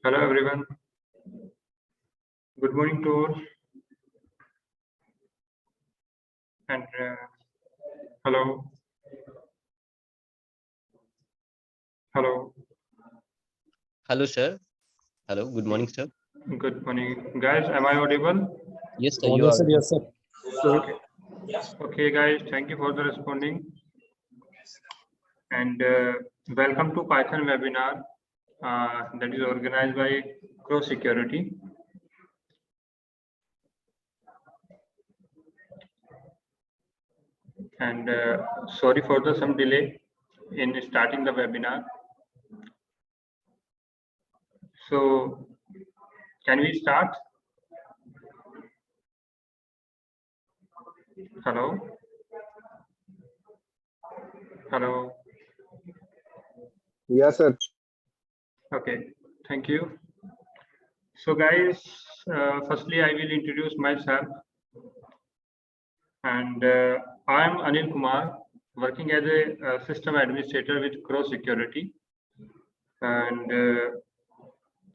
Hello everyone. Good morning to all. And hello. Hello. Hello, sir. Hello. Good morning, sir. Good morning, guys. Am I audible? Yes, sir. You are. Yes, sir. Okay. Okay, guys. Thank you for the responding. And welcome to Python webinar that is organized by Crow Security. And sorry for the some delay in starting the webinar. So can we start? Hello. Hello. Yes, sir. Okay, thank you. So guys, firstly I will introduce myself, and I'm Anil Kumar, working as a system administrator with Crow Security, and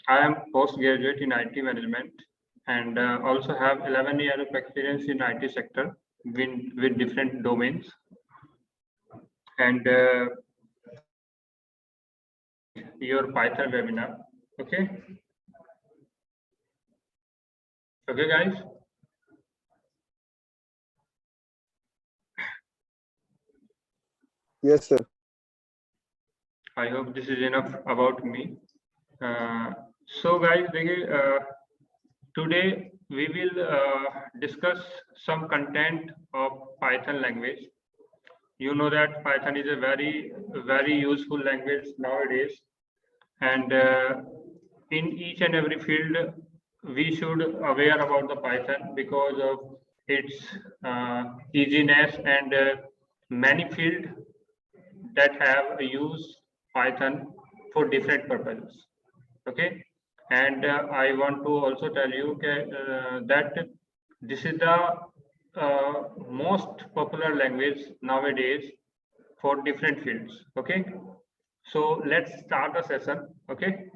I am postgraduate in IT management, and also have 11 years of experience in IT sector with different domains, and your Python webinar. Okay. Okay, guys. Yes, sir. I hope this is enough about me. So guys, today we will discuss some content of Python language. You know that Python is a very useful language nowadays, and in each and every field we should aware about the Python because of its easiness, and many field that have used Python for different purposes. Okay, and I want to also tell you that this is the most popular language nowadays for different fields. Okay, so let's start the session. Okay.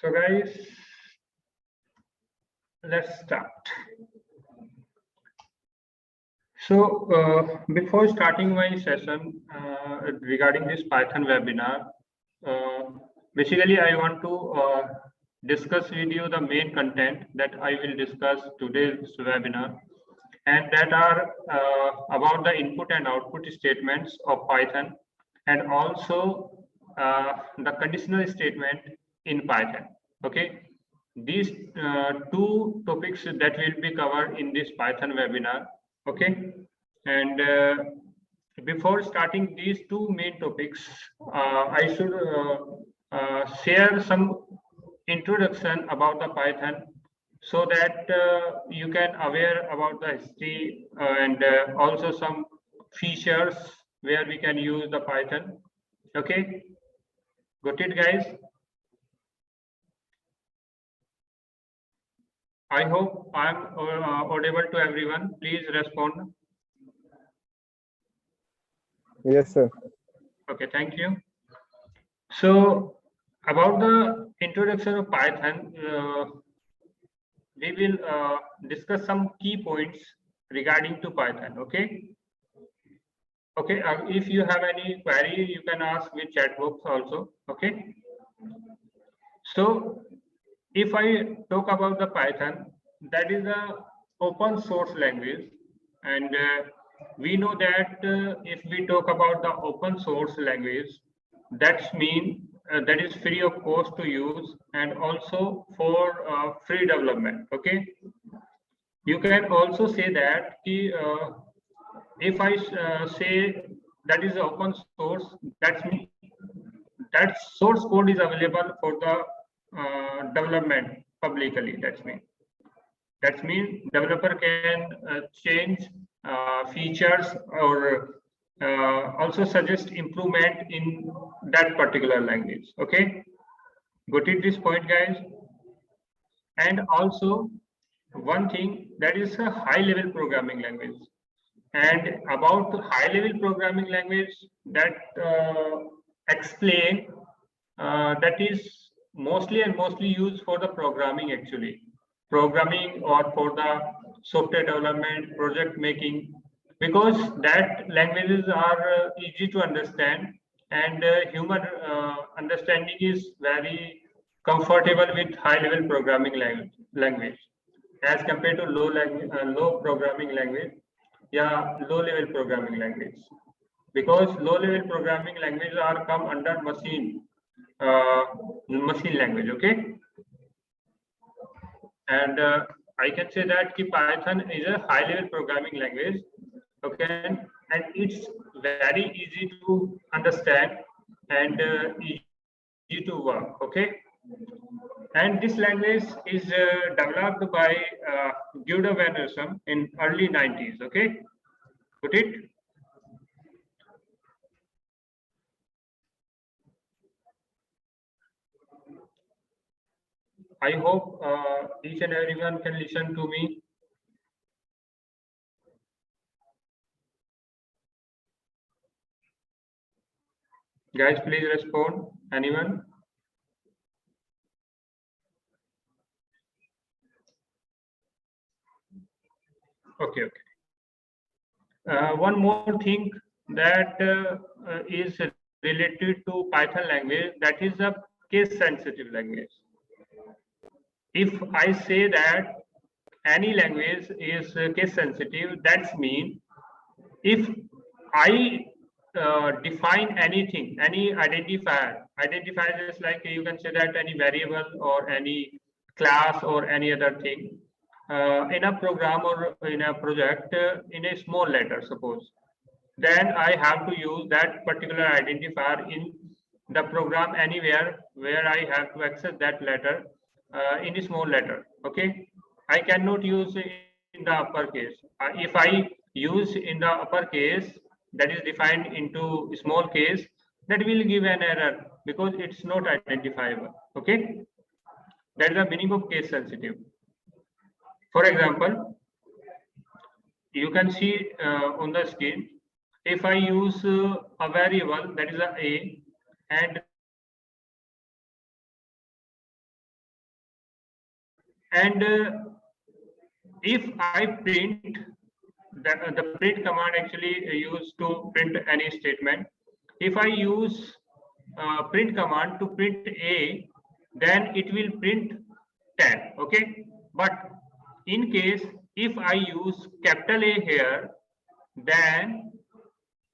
So guys, let's start. So before starting my session regarding this Python webinar, basically I want to discuss with you the main content that I will discuss today's webinar, and that are about the input and output statements of Python, and also the conditional statement in Python. Okay, these two topics that will be covered in this Python webinar. Okay, and before starting these two main topics, I should share some introduction about the Python, so that you can aware about the history and also some features where we can use the Python. Okay, got it, guys? I hope I'm audible to everyone. Please respond. Yes, sir. Okay, thank you. So about the introduction of Python, we will discuss some key points regarding to Python. Okay. Okay. If you have any query, you can ask with chat box also. Okay. So if I talk about the Python, that is a open source language, and we know that if we talk about the open source language, that's mean that is free of cost to use, and also for free development. Okay, you can also say that if I say that is open source, that's mean that source code is available for the development publicly. That means developer can change features or also suggest improvement in that particular language. Okay, got it this point, guys? And also one thing, that is a high level programming language. And about high level programming language, that explain that is mostly used for the programming, actually programming, or for the software development, project making, because that languages are easy to understand, and human understanding is very comfortable with high level programming language as compared to low programming language, yeah, low level programming language, because low level programming languages are come under machine language. Okay, and I can say that Python is a high level programming language. Okay, and it's very easy to understand and easy to work. Okay, and this language is developed by Guido van Rossum in early 90s. Okay, got it? I hope each and everyone can listen to me. Guys, please respond. Anyone? Okay. One more thing that is related to Python language, that is a case sensitive language. If I say that any language is case sensitive, that's mean if I define anything, any identifier is like, you can say that any variable or any class or any other thing in a program or in a project in a small letter, suppose, then I have to use that particular identifier in the program anywhere where I have to access that letter in a small letter. Okay, I cannot use in the uppercase. If I use in the uppercase that is defined into small case, that will give an error because it's not identifiable. Okay, that is the meaning of case sensitive. For example, you can see on the screen, if I use a variable that is a, and if I print that, the print command actually used to print any statement. If I use print command to print a, then it will print 10. Okay, but in case if I use capital A here, then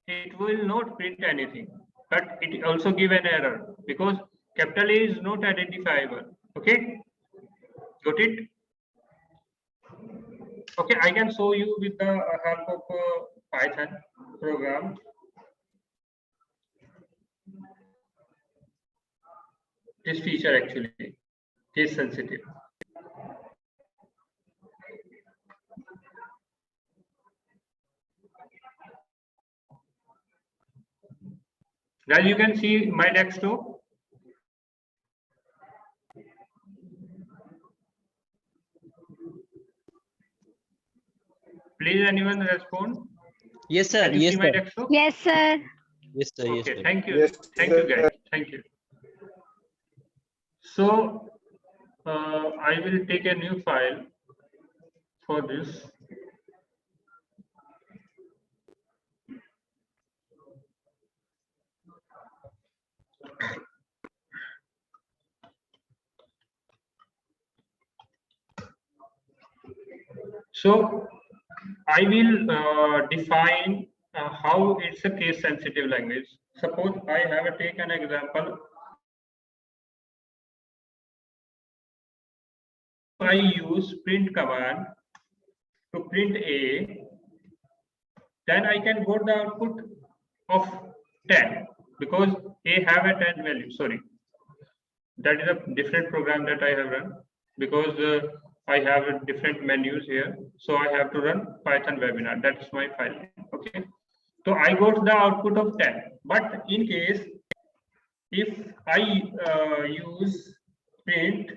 it will not print anything, but it also give an error because capital A is not identifiable. Okay, got it? Okay, I can show you with the help of Python program. This feature actually case sensitive. Now you can see my desktop. Please, anyone respond? Yes, sir. Can you Yes, see my sir. desktop? Yes, sir. Yes, sir. Yes, Okay, sir. thank you. Yes, Thank you, sir. guys. Thank you. So I will take a new file for this. So I will define how it's a case sensitive language. Suppose I have taken an example I use print command to print A, then I can get the output of 10 because A have a 10 value. Sorry, that is a different program that I have run because I have different menus here. So I have to run Python webinar. That's my file. Okay. So I got the output of 10. But in case if I use print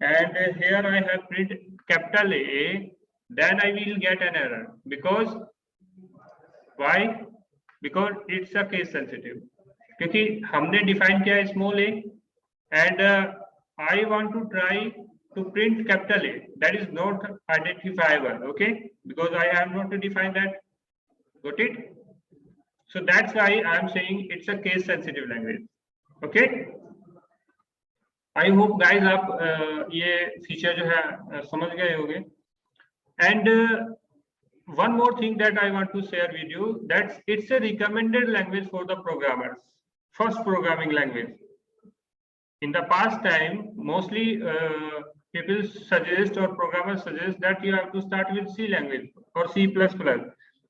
and here I have print capital A, then I will get an error because why? Because it's a case sensitive. क्योंकि हमने define किया है small a and I want to try to print capital A. That is not identifiable. Okay, because I have not defined that. Got it? So that's why I am saying it's a case sensitive language. Okay. I hope guys आप ये feature जो है समझ गए होंगे. And one more thing that I want to share with you, that it's a recommended language for the programmers. First programming language. In the past time, mostly people suggest or programmers suggest that you have to start with C language or C++.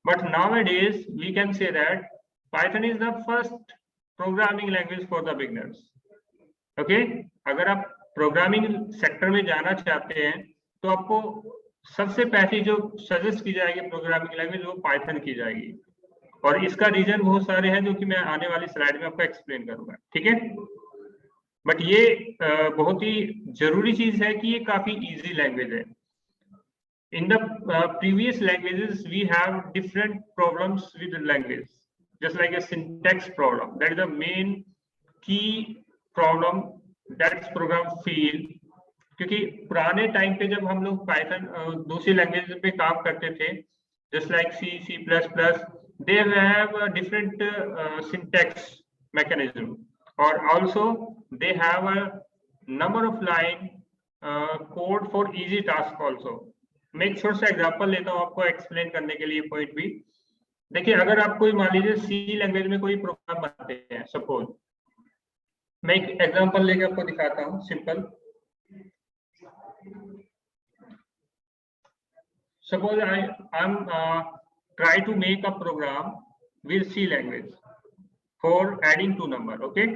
But nowadays, we can say that Python is the first programming language for the beginners. Okay? अगर आप programming sector में जाना चाहते हैं तो आपको सबसे पहली जो सजेस्ट की जाएगी प्रोग्रामिंग लैंग्वेज वो पाइथन की जाएगी और इसका रीजन बहुत सारे हैं जो कि मैं आने वाली स्लाइड में आपको एक्सप्लेन करूंगा. ठीक है, बट ये बहुत ही जरूरी चीज है कि ये काफी इजी लैंग्वेज है. In the previous languages we have different problems with language just like a syntax problem. That is the main key problem that's program feel. क्योंकि पुराने टाइम पे जब हम लोग पाइथन दूसरी लैंग्वेज पे काम करते थे just like C, C plus plus, they have different syntax mechanism और also they have a number of line code for easy task also. मैं एक छोटा सा एग्जांपल लेता हूँ आपको एक्सप्लेन करने के लिए पॉइंट भी. देखिए, अगर आप कोई मान लीजिए सी लैंग्वेज में कोई प्रोग्राम बनाते हैं, सपोज मैं एक एग्जांपल लेके आपको दिखाता हूँ simple. Suppose I'm try to make a program with C language for adding two number. Okay.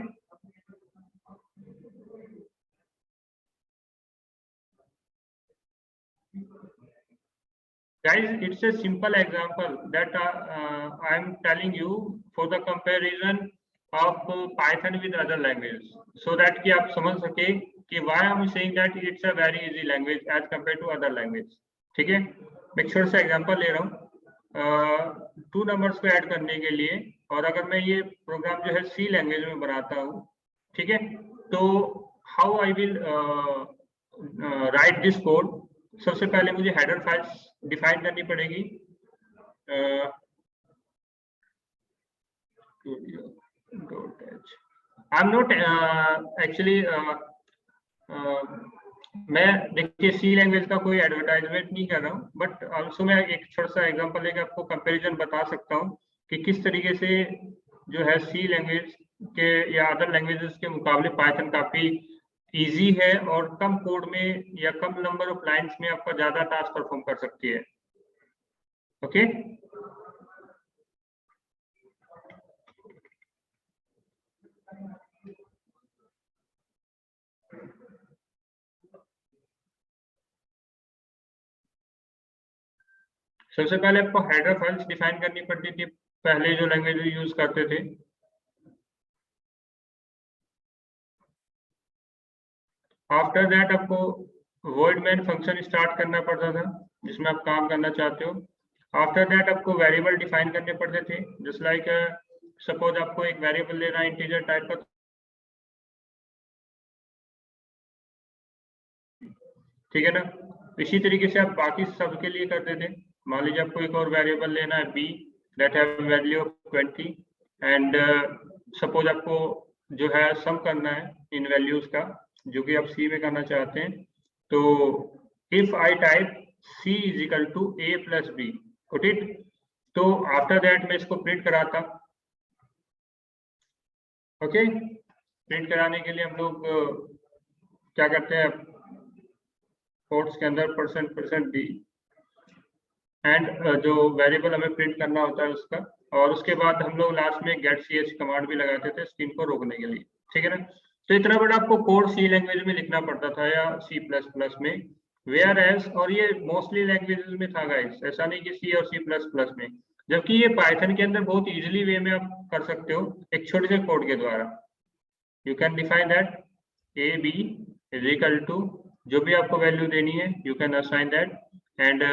Guys, it's a simple example that I'm telling you for the comparison of Python with other languages, so that कि आप समझ सके कि why I'm saying that it's a very easy language as compared to other language. ठीक है, मैं एक छोटा सा एग्जांपल ले रहा हूँ 2 नंबर्स को ऐड करने के लिए. और अगर मैं ये प्रोग्राम जो है सी लैंग्वेज में बनाता हूँ, ठीक है, तो how I will write this code. सबसे पहले मुझे हेडर फाइल्स डिफाइन करनी पड़ेगी. आई एम नॉट एक्चुअली मैं देखिए सी लैंग्वेज का कोई एडवर्टाइजमेंट नहीं कर रहा हूँ, बट ऑल्सो मैं एक छोटा सा एग्जांपल लेकर आपको कंपैरिजन बता सकता हूँ कि किस तरीके से जो है सी लैंग्वेज के या अदर लैंग्वेजेस के मुकाबले पाइथन काफी इजी है और कम कोड में या कम नंबर ऑफ लाइंस में आपका ज्यादा टास्क परफॉर्म कर सकती है. ओके. सबसे पहले आपको हेडर फाइल्स डिफाइन करनी पड़ती थी पहले जो लैंग्वेज यूज करते थे. आफ्टर दैट आपको वर्ड मेन फंक्शन स्टार्ट करना पड़ता था जिसमें आप काम करना चाहते हो. आफ्टर दैट आपको वेरिएबल डिफाइन करने पड़ते थे जस्ट लाइक सपोज आपको एक वेरिएबल लेना है इंटीजर टाइप का, ठीक है ना. इसी तरीके से आप बाकी सब के लिए करते थे. मान लीजिए आपको एक और वेरिएबल लेना है B that have value of 20 and suppose आपको जो है सम करना है इन वैल्यूज का जो कि आप सी में करना चाहते हैं. तो if I type C is equal to A plus B, good it. तो आफ्टर दैट मैं इसको प्रिंट कराता. ओके. प्रिंट कराने के लिए हम लोग क्या करते हैं, कोट्स के अंदर %d एंड जो वेरिएबल हमें प्रिंट करना होता है उसका, और उसके बाद हम लोग लास्ट में गेट ch कमांड भी लगाते थे स्क्रीन को रोकने के लिए, ठीक है ना। तो इतना बड़ा आपको कोड सी लैंग्वेज में लिखना पड़ता था या C++ में, वेयर एज, और ये मोस्टली लैंग्वेजेस में था गाइस, ऐसा नहीं कि C और C++ में, जबकि ये पाइथन के अंदर बहुत इजीली वे में आप कर सकते हो एक छोटे से कोड के द्वारा। You can define that a b is equal to, जो भी आपको वैल्यू देनी है you can assign that, and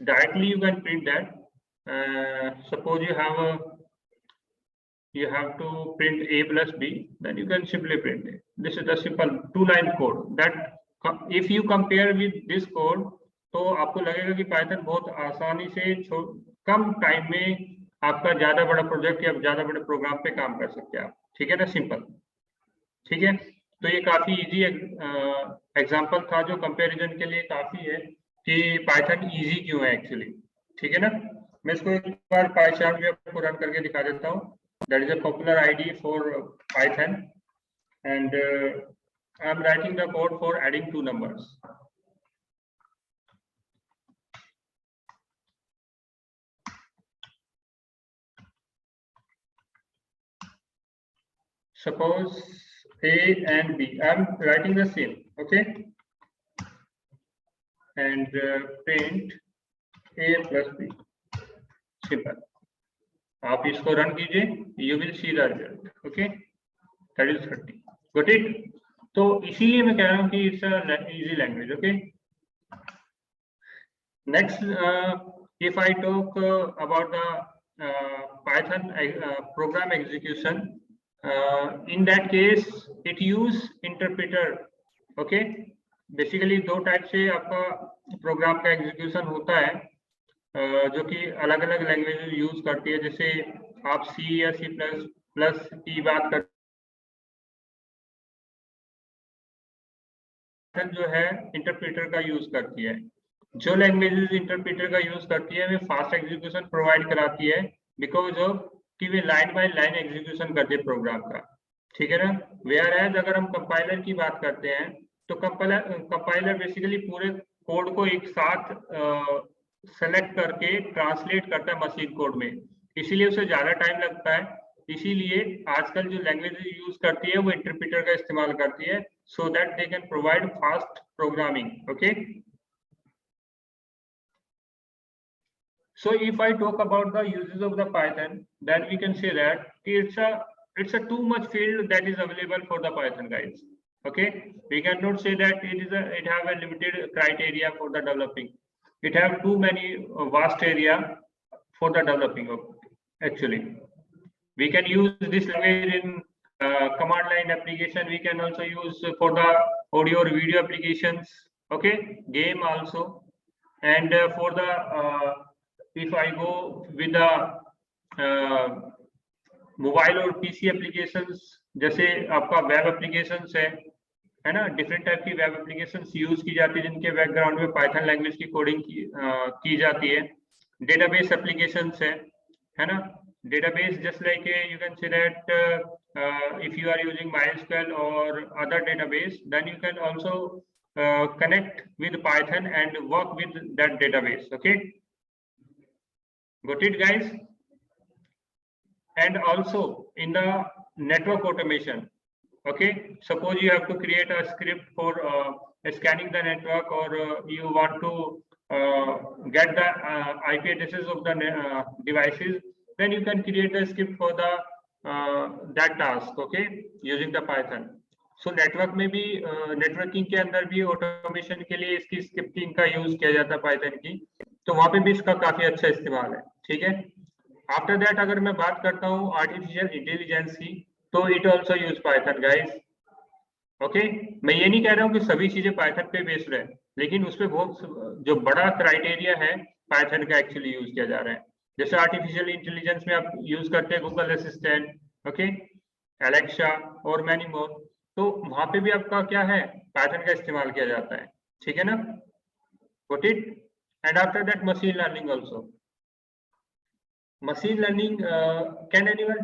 directly you can print that. Suppose you have to print a plus b, then you can simply print it. This is a simple 2-line code that if you compare with this code, तो आपको लगेगा कि Python बहुत आसानी से कम time में आपका ज्यादा बड़ा प्रोजेक्ट या ज्यादा बड़े प्रोग्राम पे काम कर सकते हैं आप, ठीक है ना, सिंपल, ठीक है। तो ये काफी इजी एग्जांपल था जो कंपैरिजन के लिए काफी है कि पाइथन इजी क्यों है एक्चुअली, ठीक है ना। मैं इसको एक बार पाइथन भी आपको रन करके दिखा देता हूँ। That is a popular ID for Python and I am writing the code for adding 2 numbers. Suppose a and b, I am writing the same, okay, and print a plus b, simple. आप इसको run कीजिए, you will see the result, okay, that is 30, got it. तो इसीलिए मैं कह रहा हूँ कि it's a easy language, okay. Next, if I talk about the Python program execution, in that case it use interpreter, okay। Basically 2 type से आपका programme का एग्जीक्यूशन होता है, जो कि अलग अलग लैंग्वेज यूज करती है। जैसे आप C या C++ की बात कर, जो है इंटरप्रेटर का यूज करती है। जो लैंग्वेजेस इंटरप्रेटर का यूज करती है वे फास्ट एग्जीक्यूशन प्रोवाइड कराती है, बिकॉज ऑफ कि वे लाइन बाय लाइन एग्जीक्यूशन करते हैं प्रोग्राम का, ठीक है ना। वेयर एज अगर हम कंपाइलर की बात करते हैं तो कंपाइलर बेसिकली पूरे कोड को एक साथ सेलेक्ट करके ट्रांसलेट करता है मशीन कोड में, इसीलिए उसे ज्यादा टाइम लगता है। इसीलिए आजकल जो लैंग्वेज यूज करती है वो इंटरप्रेटर का इस्तेमाल करती है, so that they can provide fast programming, okay। So if I talk about the uses of the Python, then we can say that it's a too much field that is available for the Python guys, okay। We cannot say that it have a limited criteria for the developing. It have too many vast area for the developing, actually. We can use this language in command line application. We can also use for the audio or video applications, okay, game also, and for the if I go with the mobile or PC applications, जैसे आपका web applications है ना, different type की web applications use की जाती है जिनके background में पाइथन लैंग्वेज की कोडिंग की जाती है। डेटाबेस एप्लीकेशंस है ना, database, just like you can say that if you are using MySQL or other database, then you can also connect with Python and work with that database, okay, got it guys। And also in the network automation, okay, suppose you have to create a script for scanning the network, or you want to get the IP addresses of the devices, then you can create a script for the that task, okay, using the Python। So network में भी networking के अंदर भी automation के लिए इसकी scripting का use किया जाता है Python की, तो वहां पे भी इसका काफी अच्छा इस्तेमाल है, ठीक है। आफ्टर दैट अगर मैं बात करता हूँ आर्टिफिशियल इंटेलिजेंस की, तो it also use Python guys, okay. मैं ये नहीं कह रहा हूँ कि सभी चीजें पाइथन पे बेस्ड है, लेकिन उसपे बहुत जो बड़ा क्राइटेरिया है पाइथन का एक्चुअली यूज किया जा रहा है। जैसे आर्टिफिशियल इंटेलिजेंस में आप यूज करते हैं गूगल असिस्टेंट, ओके, एलेक्सा और मैनी मोर, तो वहां पे भी आपका क्या है, पाइथन का इस्तेमाल किया जाता है, ठीक है ना, got it. And after that machine learning also. Machine learning, can anyone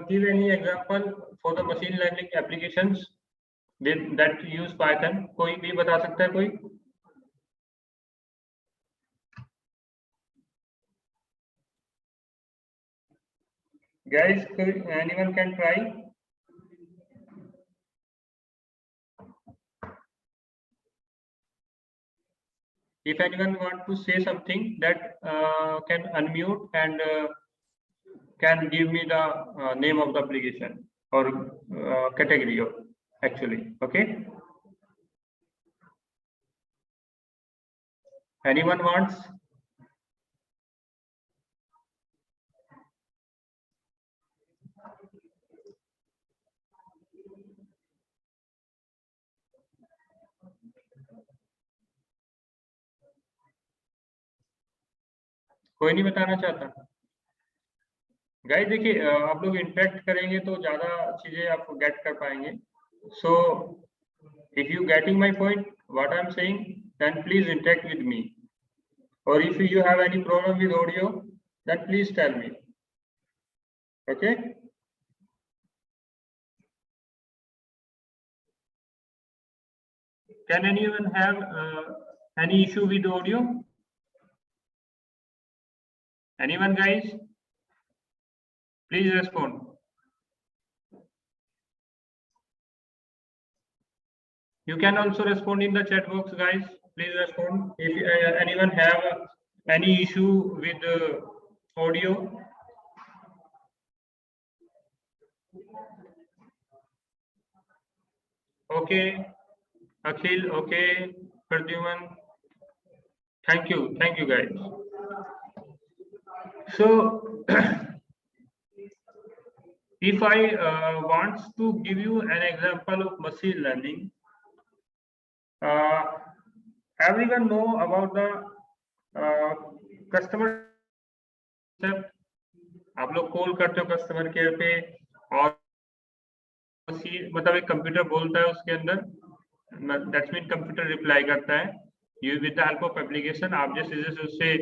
give any example for the machine learning applications? that use Python? कोई भी बता सकता है कोई? Guys, anyone can try? If anyone want to say something, that can unmute and can give me the name of the application or category of actually. Okay. Anyone wants? कोई नहीं बताना चाहता? गाइस देखिए, आप लोग इंटरेक्ट करेंगे तो ज्यादा चीजें आप गेट कर पाएंगे. सो if you getting my point what I'm saying, then please interact with me, or if you have any problem with audio, then please tell me. Okay. Can anyone have any issue with audio? Anyone, guys? Please respond. You can also respond in the chat box, guys. Please respond if anyone have any issue with audio. Okay, Akhil. Okay, Pradyuman. Thank you, guys. So if I want to give you an example of machine learning, everyone know about the customer. आप लोग call करते हो customer care पे और मतलब एक computer बोलता है उसके अंदर, दैट्स मीन कंप्यूटर रिप्लाई करता है. You with the help of application आप जैसे जैसे उससे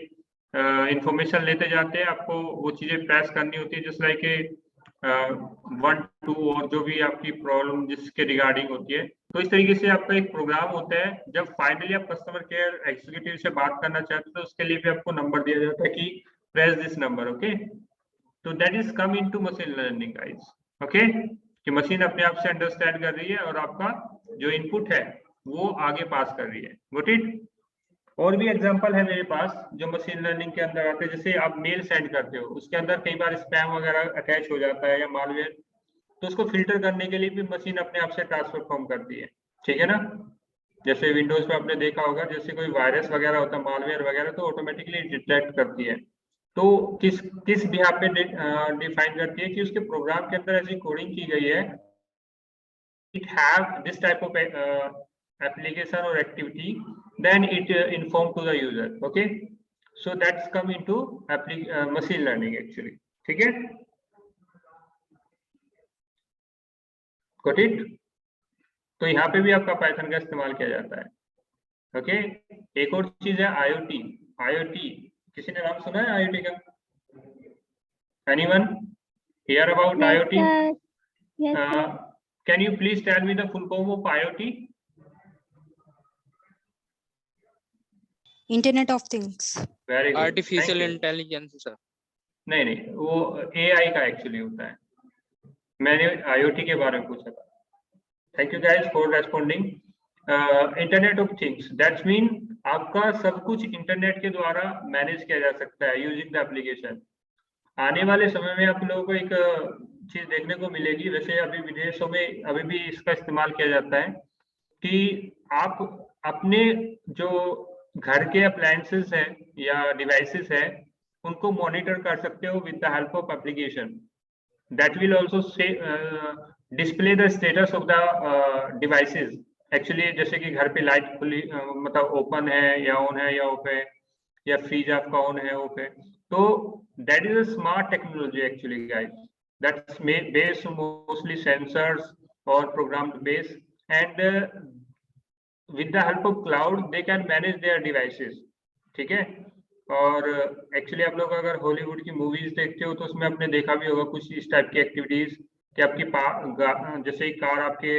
इंफॉर्मेशन लेते जाते हैं, आपको वो चीजें प्रेस करनी होती है, जस्ट लाइक 1 2 और जो भी आपकी प्रॉब्लम जिसके रिगार्डिंग होती है. तो इस तरीके से आपका एक प्रोग्राम होता है. जब फाइनली आप कस्टमर केयर एग्जीक्यूटिव से बात करना चाहते हो तो उसके लिए भी आपको नंबर दिया जाता है कि प्रेस दिस नंबर. ओके, तो that is come into machine learning guys. Okay, कि मशीन अपने आप से अंडरस्टैंड कर रही है और आपका जो इनपुट है वो आगे पास कर रही है. Got it? और भी एग्जांपल है मेरे पास जो मशीन लर्निंग के अंदर आते हैं. जैसे आप मेल सेंड करते हो, उसके अंदर कई बार स्पैम वगैरह अटैच हो जाता है या मालवेयर, तो उसको फिल्टर करने के लिए भी मशीन अपने आप से टास्क परफॉर्म करती है. ठीक है ना? जैसे विंडोज पे आपने देखा होगा, जैसे कोई वायरस वगैरह होता है, मालवेयर वगैरह, तो ऑटोमेटिकली डिटेक्ट करती है. तो किस बिहाफ पे डिफाइन करती है कि उसके प्रोग्राम के अंदर ऐसी कोडिंग की गई है, it have this type of application or activity, then it inform to the user. Okay, so that's come into machine learning actually. ठीक है? Got it? तो यहाँ पे भी आपका पाइथन का इस्तेमाल किया जाता है. ओके, एक और चीज है IoT. IoT किसी ने नाम सुना है IoT का? Anyone hear about IoT? Yes, sir. Can you please tell me the full form of IoT? Internet of Things. Very good. Artificial Thank you. Intelligence sir. नहीं, वो AI का एक्चुअली होता है. मैंने IoT के बारे में पूछा था. Thank you guys for responding. Internet of things, that's mean आपका सब कुछ इंटरनेट के द्वारा मैनेज किया जा सकता है यूजिंग द एप्लीकेशन. आने वाले समय में आप लोगों को एक चीज देखने को मिलेगी. वैसे अभी विदेशों में अभी भी इसका इस्तेमाल किया जाता है कि आप अपने जो घर के अप्लायंसेस हैं या डिवाइसेस हैं उनको मॉनिटर कर सकते हो with the help of application. That will also से display the status of the devices. Actually जैसे कि घर पे लाइट खुली मतलब ओपन है या ऑन है या ऑफ है, या फ्रीज आपका ऑन है ऑफ है. तो that is a smart technology actually guys. That's based mostly sensors और programmed base, and with the help of cloud they can manage their devices. ठीक है? और एक्चुअली आप लोग अगर हॉलीवुड की मूवीज देखते हो तो उसमें आपने देखा भी होगा कुछ इस टाइप की एक्टिविटीज कि आपकी जैसे ही कार आपके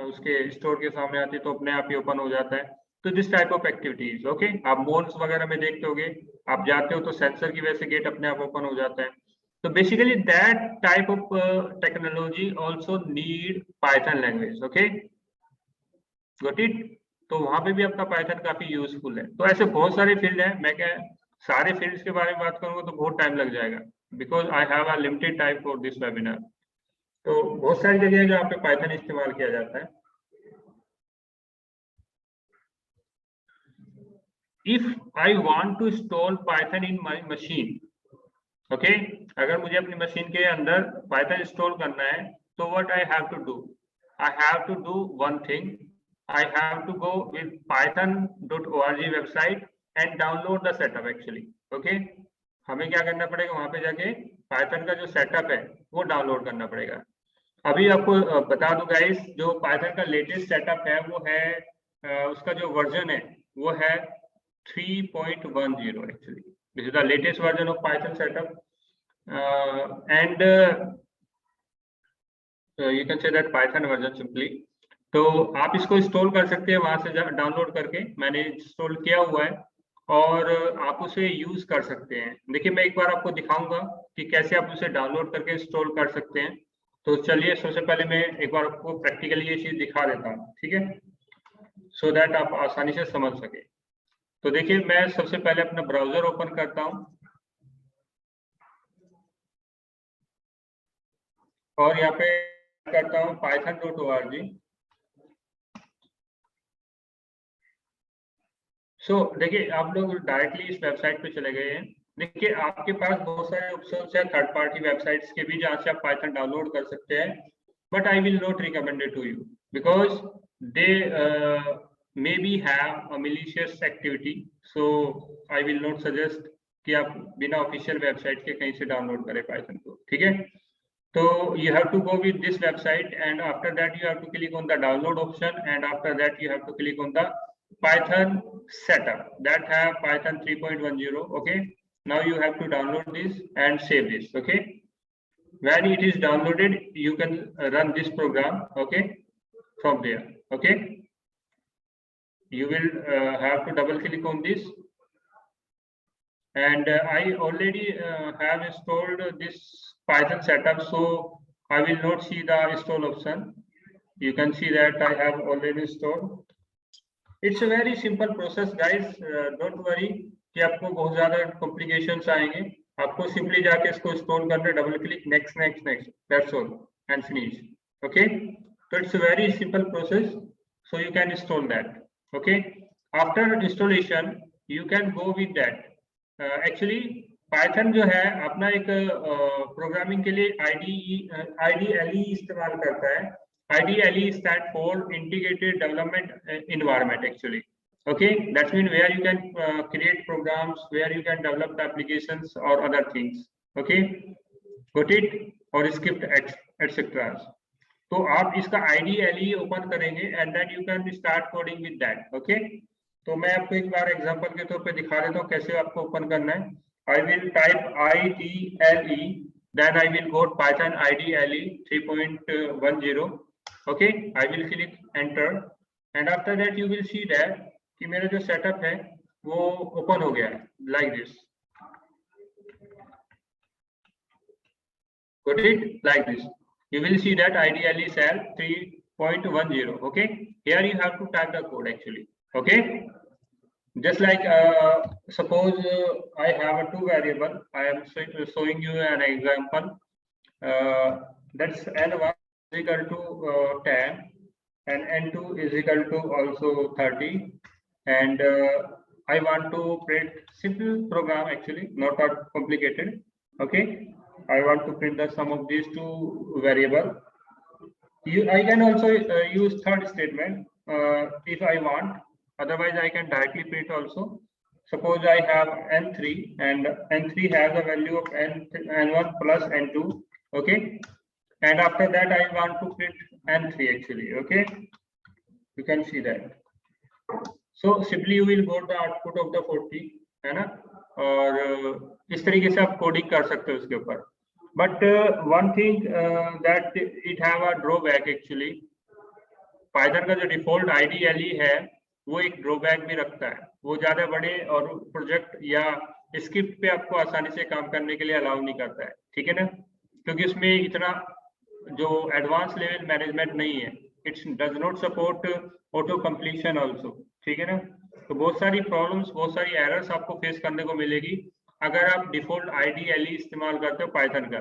उसके स्टोर के सामने आती है तो अपने आप ही ओपन हो जाता है। तो this type of activities, okay. आप मॉल्स वगैरह में देखते होगे, आप जाते हो तो सेंसर की वजह से गेट अपने आप ओपन हो जाता है। तो basically that type of technology also need Python language, okay, got it. तो वहां पे भी आपका पाइथन काफी यूजफुल है। तो ऐसे बहुत सारे फील्ड है, मैं क्या सारे फील्ड्स के बारे में बात करूंगा तो बहुत टाइम लग जाएगा, because I have a limited time for this webinar. तो बहुत सारी जगह है जहाँ पे पाइथन इस्तेमाल किया जाता है। If I want to install Python in my machine, okay, अगर मुझे अपनी मशीन के अंदर पाइथन इंस्टॉल करना है तो what I have to do? I have to do one thing. I have to go with python.org website and download the setup actually, okay. हमें क्या करना पड़ेगा, वहां पे जाके पाइथन का जो सेटअप है वो डाउनलोड करना पड़ेगा। अभी आपको बता दूं गाइस, जो पाइथन का लेटेस्ट सेटअप है वो है उसका जो वर्जन है वो है 3.10 actually. This is the latest version of Python setup, and you can say that Python version simply. तो आप इसको इंस्टॉल कर सकते हैं वहां से डाउनलोड करके, मैंने इंस्टॉल किया हुआ है और आप उसे यूज कर सकते हैं। देखिए मैं एक बार आपको दिखाऊंगा कि कैसे आप उसे डाउनलोड करके इंस्टॉल कर सकते हैं। तो चलिए सबसे पहले मैं एक बार आपको प्रैक्टिकली ये चीज दिखा देता हूँ, ठीक है, सो दैट आप आसानी से समझ सके। तो देखिए मैं सबसे पहले अपना ब्राउजर ओपन करता हूं और यहाँ पे करता हूं python.org। सो देखिए आप लोग डायरेक्टली इस वेबसाइट पे चले गए हैं। देखिए आपके पास बहुत सारे ऑप्शंस है थर्ड पार्टी वेबसाइट्स के भी जहाँ से आप पाइथन डाउनलोड कर सकते हैं, but I will not recommend it to you because they maybe have a malicious activity, so I will not suggest कि आप बिना ऑफिशियल वेबसाइट के कहीं से डाउनलोड करें पाइथन को, ठीक है। तो you have to go with this website and after that you have to click on the download option and after that you have to click on the Python setup that have Python 3.10, okay. Now you have to download this and save this, okay. When it is downloaded you can run this program, okay, from there, okay. You will have to double click on this and I already have installed this Python setup, so I will not see the install option. You can see that I have already installed. It's a very simple process guys, don't worry कि आपको बहुत ज्यादा complications आएंगे। आपको simply जाके इसको install करना, double click, next, that's all and finish, okay. So it's a very simple process, so you can install that, okay. After installation you can go with that. Actually Python जो है अपना एक programming के लिए IDLE इस्तेमाल करता है। IDLE stand for Integrated Development Environment actually, okay. That means where you can create programs, where you can develop the applications or other things, okay, got it, or script etc. तो आप इसका IDLE open करेंगे and then you can start coding with that, okay. तो मैं आपको एक बार example के तौर पे दिखा देता हूँ कैसे आपको ओपन करना है। I will type IDLE, then I will go Python IDLE 3.10, okay. I will click enter and after that you will see that कि मेरा जो सेटअप है वो ओपन हो गया है like this, got it, like this. You will see that IDLE cell 3.10, okay. Here you have to type the code actually, okay. Just like suppose I have a two variable, I am showing you an example. That's n1 is equal to 10 and n2 is equal to also 30 and I want to print simple program actually, not that complicated, okay. I want to print the sum of these two variable. I can also use third statement if I want. Otherwise, I can directly print also. Suppose I have n3 and n3 has a value of n1 plus n2, okay. And after that, I want to print n3 actually, okay. You can see that. So simply you will got the output of the 40, है ना, और इस तरीके से आप coding कर सकते हो उसके ऊपर। But one thing that it have a drawback actually. Python का जो डिफॉल्ट IDLE है वो एक ड्रॉबैक भी रखता है, वो ज्यादा बड़े और प्रोजेक्ट या स्क्रिप्ट पे आपको आसानी से काम करने के लिए अलाउ नहीं करता है, ठीक है ना, क्योंकि उसमें इतना जो एडवांस लेवल मैनेजमेंट नहीं है, it's does not support auto completion also, ठीक है ना। तो बहुत सारी प्रॉब्लम्स, बहुत सारी एरर्स आपको फेस करने को मिलेगी अगर आप डिफॉल्ट IDLE इस्तेमाल करते हो पाइथन का।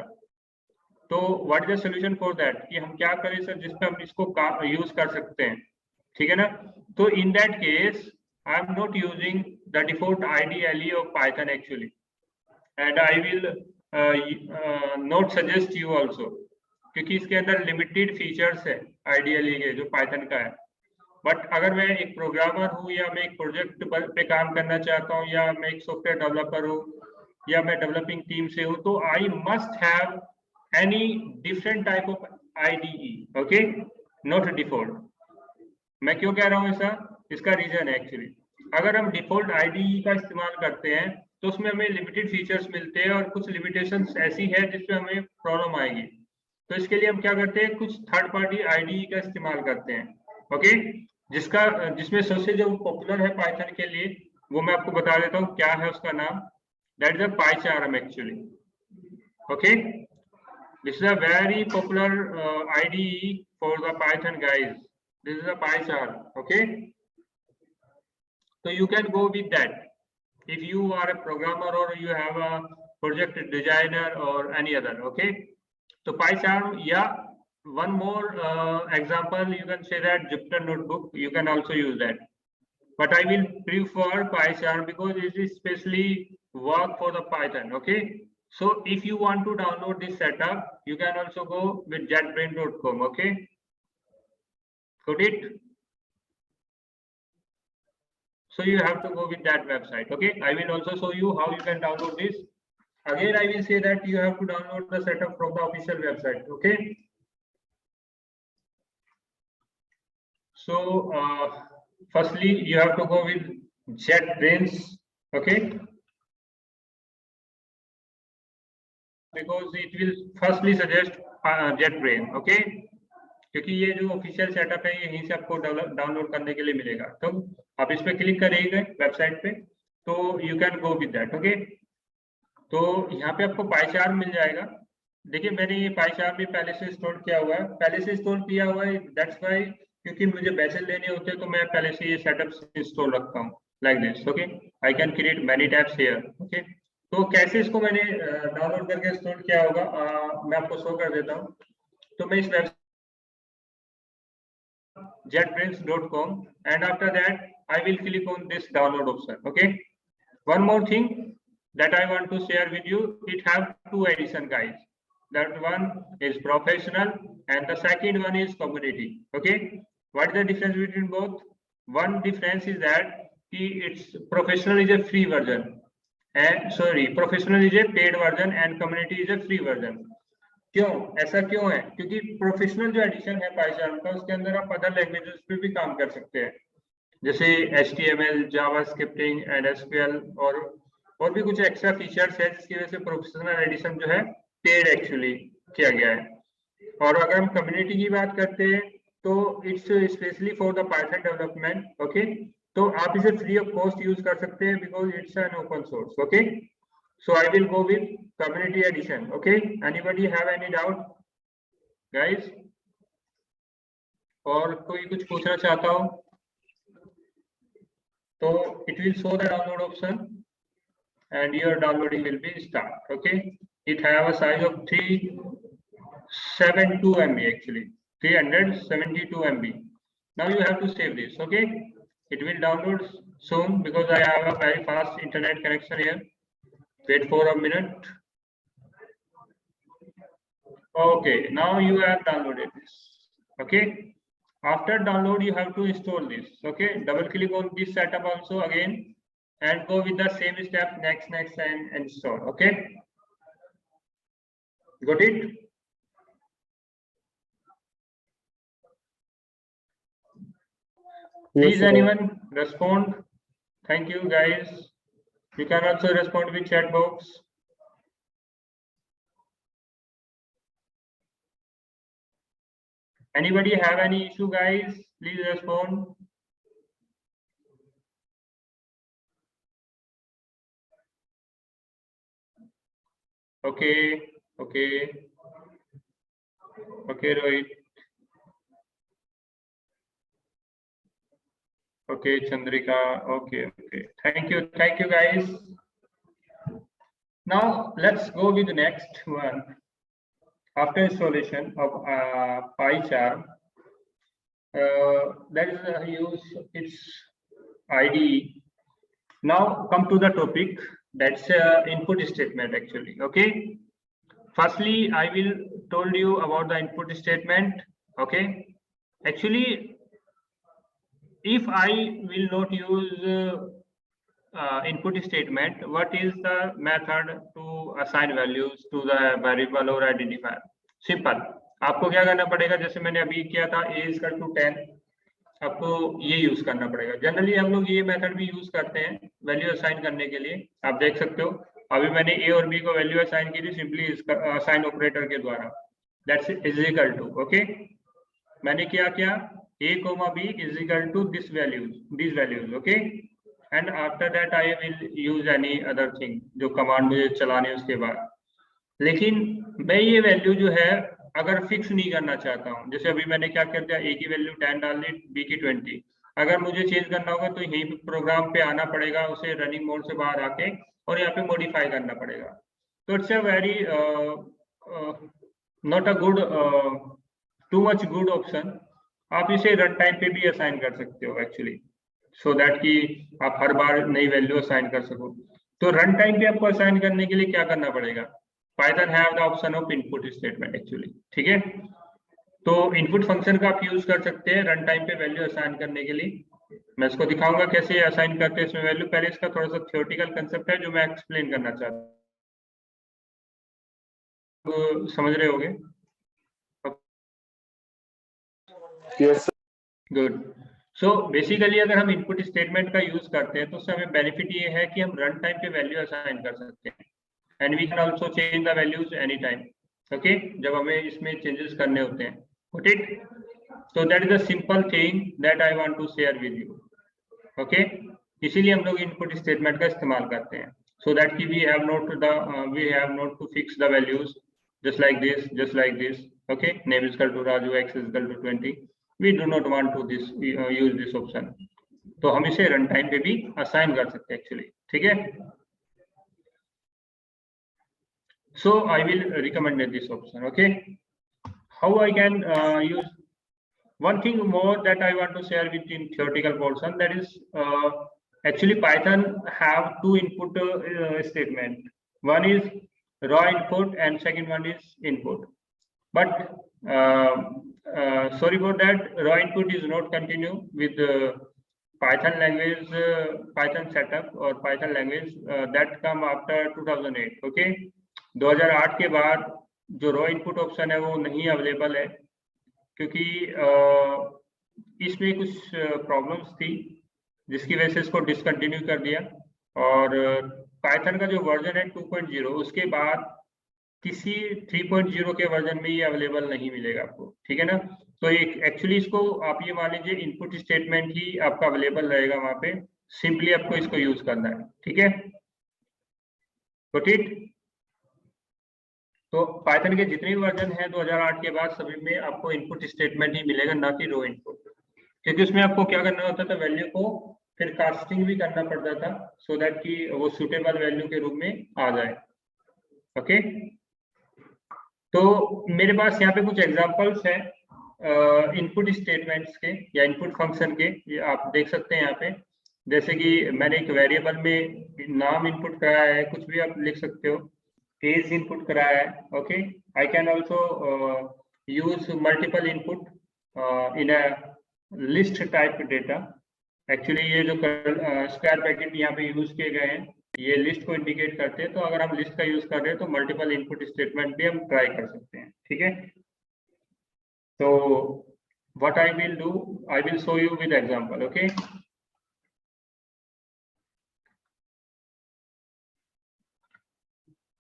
तो what is the solution for that, कि हम क्या करें सर जिसपे हम इसको यूज कर सकते हैं, ठीक है ना। तो in that case I am not using the default IDLE of Python actually, and I will not suggest you also, क्योंकि इसके अंदर लिमिटेड फीचर्स है IDLE के जो पाइथन का है। बट अगर मैं एक प्रोग्रामर हूँ या मैं एक प्रोजेक्ट पे काम करना चाहता हूँ या मैं एक सॉफ्टवेयर डेवलपर हूँ या मैं डेवलपिंग टीम से हूँ, तो I must have any different type of IDE, okay, not default. मैं क्यों कह रहा हूँ ऐसा, इसका रीजन है एक्चुअली, अगर हम डिफॉल्ट IDE का इस्तेमाल करते हैं तो उसमें हमें लिमिटेड फीचर्स मिलते हैं और कुछ लिमिटेशंस ऐसी है जिसपे हमें प्रॉब्लम आएगी। तो इसके लिए हम क्या करते हैं, कुछ थर्ड पार्टी IDE का इस्तेमाल करते हैं, ओके, जिसमें सबसे जो पॉपुलर है पाइथन के लिए वो मैं आपको बता देता हूँ क्या है उसका नाम, that is a PyCharm actually, okay. This is a very popular IDE for the Python guys, this is a PyCharm, okay. So you can go with that if you are a programmer or you have a project designer or any other, okay. So PyCharm, yeah, one more example, you can say that Jupyter Notebook, you can also use that, but I will prefer PyCharm because it is especially work for the Python, okay. So if you want to download this setup, you can also go with JetBrains.com, okay. Got it? So you have to go with that website, okay. I will also show you how you can download this. Again, I will say that you have to download the setup from the official website, okay. So firstly you have to go with JetBrains, okay, because it will firstly suggest JetBrains, okay, क्योंकि ये जो official setup है ये यहीं से आपको download करने के लिए मिलेगा। तो आप इस पे क्लिक करेंगे वेबसाइट पे तो you can go with that, okay. तो यहाँ पे आपको PyCharm मिल जाएगा। देखिए मैंने ये PyCharm भी पहले से इंस्टॉल किया हुआ है, दैट्स वाई, क्योंकि मुझे बैचेस लेने होते हैं तो मैं पहले से ये सेटअप इंस्टॉल रखता हूँ like this, okay. I can create many tabs here, okay. तो कैसे इसको मैंने डाउनलोड करके इंस्टॉल किया होगा मैं आपको शो कर देता हूँ। तो मैं इस website JetBrains.com, and after that I will click on this download option, okay. One more thing that I want to share with you, it have two edition guys, that one is professional and the second one is community, okay. What is the difference between both? One difference is that it's professional is a free version and professional is a paid version and community is a free version. क्यों ऐसा क्यों है, क्योंकि professional जो addition है PyCharm का उसके अंदर आप अदर लैंग्वेजेस पे भी काम कर सकते हैं, जैसे HTML, Java scripting and SQL और भी कुछ एक्स्ट्रा फीचर्स है जिसकी वजह से प्रोफेशनल एडिशन जो है पेड एक्चुअली किया गया है। और अगर हम कम्युनिटी की बात करते हैं तो it's specially for the Python development, okay. तो आप इसे फ्री ऑफ कॉस्ट यूज कर सकते हैं because it's an open source, okay. So I will go with community edition, okay. Anybody have any doubt, guys? और कोई कुछ पूछना चाहता हो तो it will show the download option and your downloading will be start, okay. It have a size of 372 MB actually, 372 MB. Now you have to save this, okay. It will download soon because I have a very fast internet connection here. Wait for a minute. Okay, now you have downloaded this, okay. After download you have to install this, okay. Double click on this setup also again and go with the same step, next and install, okay. Got it? Please anyone respond. Thank you guys. You can also respond with chat box. Anybody have any issue, guys? Please respond. Okay, okay, okay, Rohit. Okay, Chandrika. Okay, okay. Thank you, guys. Now let's go with the next one. After installation of PyCharm, that is use its IDE. Now come to the topic. That's input statement actually. Okay. Firstly, I will told you about the input statement. Okay. Actually, if I will not use input statement, what is the method to assign values to the variable or identifier? Simple. आपको क्या करना पड़ेगा, जैसे मैंने अभी किया था a is equal to 10, आपको ये यूज करना पड़ेगा। जनरली हम लोग ये मेथड भी यूज करते हैं वैल्यू असाइन करने के लिए। आप देख सकते हो अभी मैंने a और b को वैल्यू असाइन की थी सिंपली असाइन ऑपरेटर के द्वारा, that's is equal to. Okay, मैंने क्या किया, a comma b is equal to these values, okay, and after that I will use any other thing जो कमांड मुझे चलाने उसके बाद। लेकिन मैं ये वैल्यू जो है अगर फिक्स नहीं करना चाहता हूँ, जैसे अभी मैंने क्या कर दिया, a की वैल्यू 10 डाल दी, b की 20, अगर मुझे चेंज करना होगा तो यहीं पे प्रोग्राम पे आना पड़ेगा, उसे रनिंग मोड से बाहर आके और यहाँ पे मॉडिफाई करना पड़ेगा। तो it's a very not a good too much good option. आप इसे रन टाइम पे भी असाइन कर सकते हो एक्चुअली, सो दैट कि आप हर बार नई वैल्यू असाइन कर सको। तो रन टाइम पे आपको असाइन करने के लिए क्या करना पड़ेगा, Python have the option of input statement actually, ठीक है। तो इनपुट फंक्शन का आप यूज कर सकते हैं रन टाइम पे वैल्यू असाइन करने के लिए। मैं इसको दिखाऊंगा कैसे असाइन करते हैं इसमें वैल्यू। पहले इसका थोड़ा सा थियोरेटिकल कंसेप्ट है जो मैं एक्सप्लेन करना चाहता हूँ, समझ रहे होगे? Yes. गुड। सो बेसिकली अगर हम इनपुट स्टेटमेंट का यूज करते हैं तो उससे हमें बेनिफिट ये है कि हम रन टाइम पे वैल्यू असाइन कर सकते हैं, and we can also change the values any time. Okay, जब हमें इसमें चेंजेस करने होते हैं, good it. So that is the simple thing that I want to share with you. Okay, इसीलिए हम लोग इनपुट स्टेटमेंट का इस्तेमाल करते हैं, सो दैट की we have not to fix the values just like this, okay, name is equal to Raju, x is equal to 20, we do not want to use this option, तो हम इसे run time पे भी assign कर सकते हैं actually, ठीक है। so I will recommend this option, okay। how I can use one thing more that I want to share with in theoretical portion, that is actually Python have two input statement, one is raw input and second one is input, but sorry for that, raw input is not continue with Python language, Python setup or Python language that come after 2008, okay। 2008 के बाद जो raw input option है वो नहीं available है, क्योंकि इसमें कुछ प्रॉब्लम्स थी जिसकी वजह से इसको डिसकंटिन्यू कर दिया, और पाइथन का जो वर्जन है 2.0 उसके बाद किसी 3.0 के वर्जन में ये अवेलेबल नहीं मिलेगा आपको, ठीक है ना। तो एक्चुअली इसको आप ये मान लीजिए इनपुट स्टेटमेंट ही आपका अवेलेबल रहेगा वहां पे, सिंपली आपको इसको यूज करना है, ठीक है। Got it. तो पाइथन के जितने भी वर्जन है 2008 के बाद सभी में आपको इनपुट स्टेटमेंट ही मिलेगा, ना कि रो इनपुट, क्योंकि उसमें आपको क्या करना होता था, वैल्यू को फिर कास्टिंग भी करना पड़ता था सो दैट कि वो सुटेबल वैल्यू के रूप में आ जाए, ओके। तो मेरे पास यहाँ पे कुछ एग्जांपल्स हैं इनपुट स्टेटमेंट्स के या इनपुट फंक्शन के, ये आप देख सकते हैं यहाँ पे। जैसे कि मैंने एक वेरिएबल में नाम इनपुट कराया है, कुछ भी आप लिख सकते हो, एज इनपुट कराया है, okay. I can also use multiple input in a list type data. Actually ये जो स्क्वायर ब्रैकेट यहाँ पे यूज किए गए हैं ये लिस्ट को इंडिकेट करते हैं, तो अगर हम लिस्ट का यूज कर रहे हैं तो मल्टीपल इनपुट स्टेटमेंट भी हम ट्राई कर सकते हैं, ठीक है। तो what I will do, I will show you with example, okay.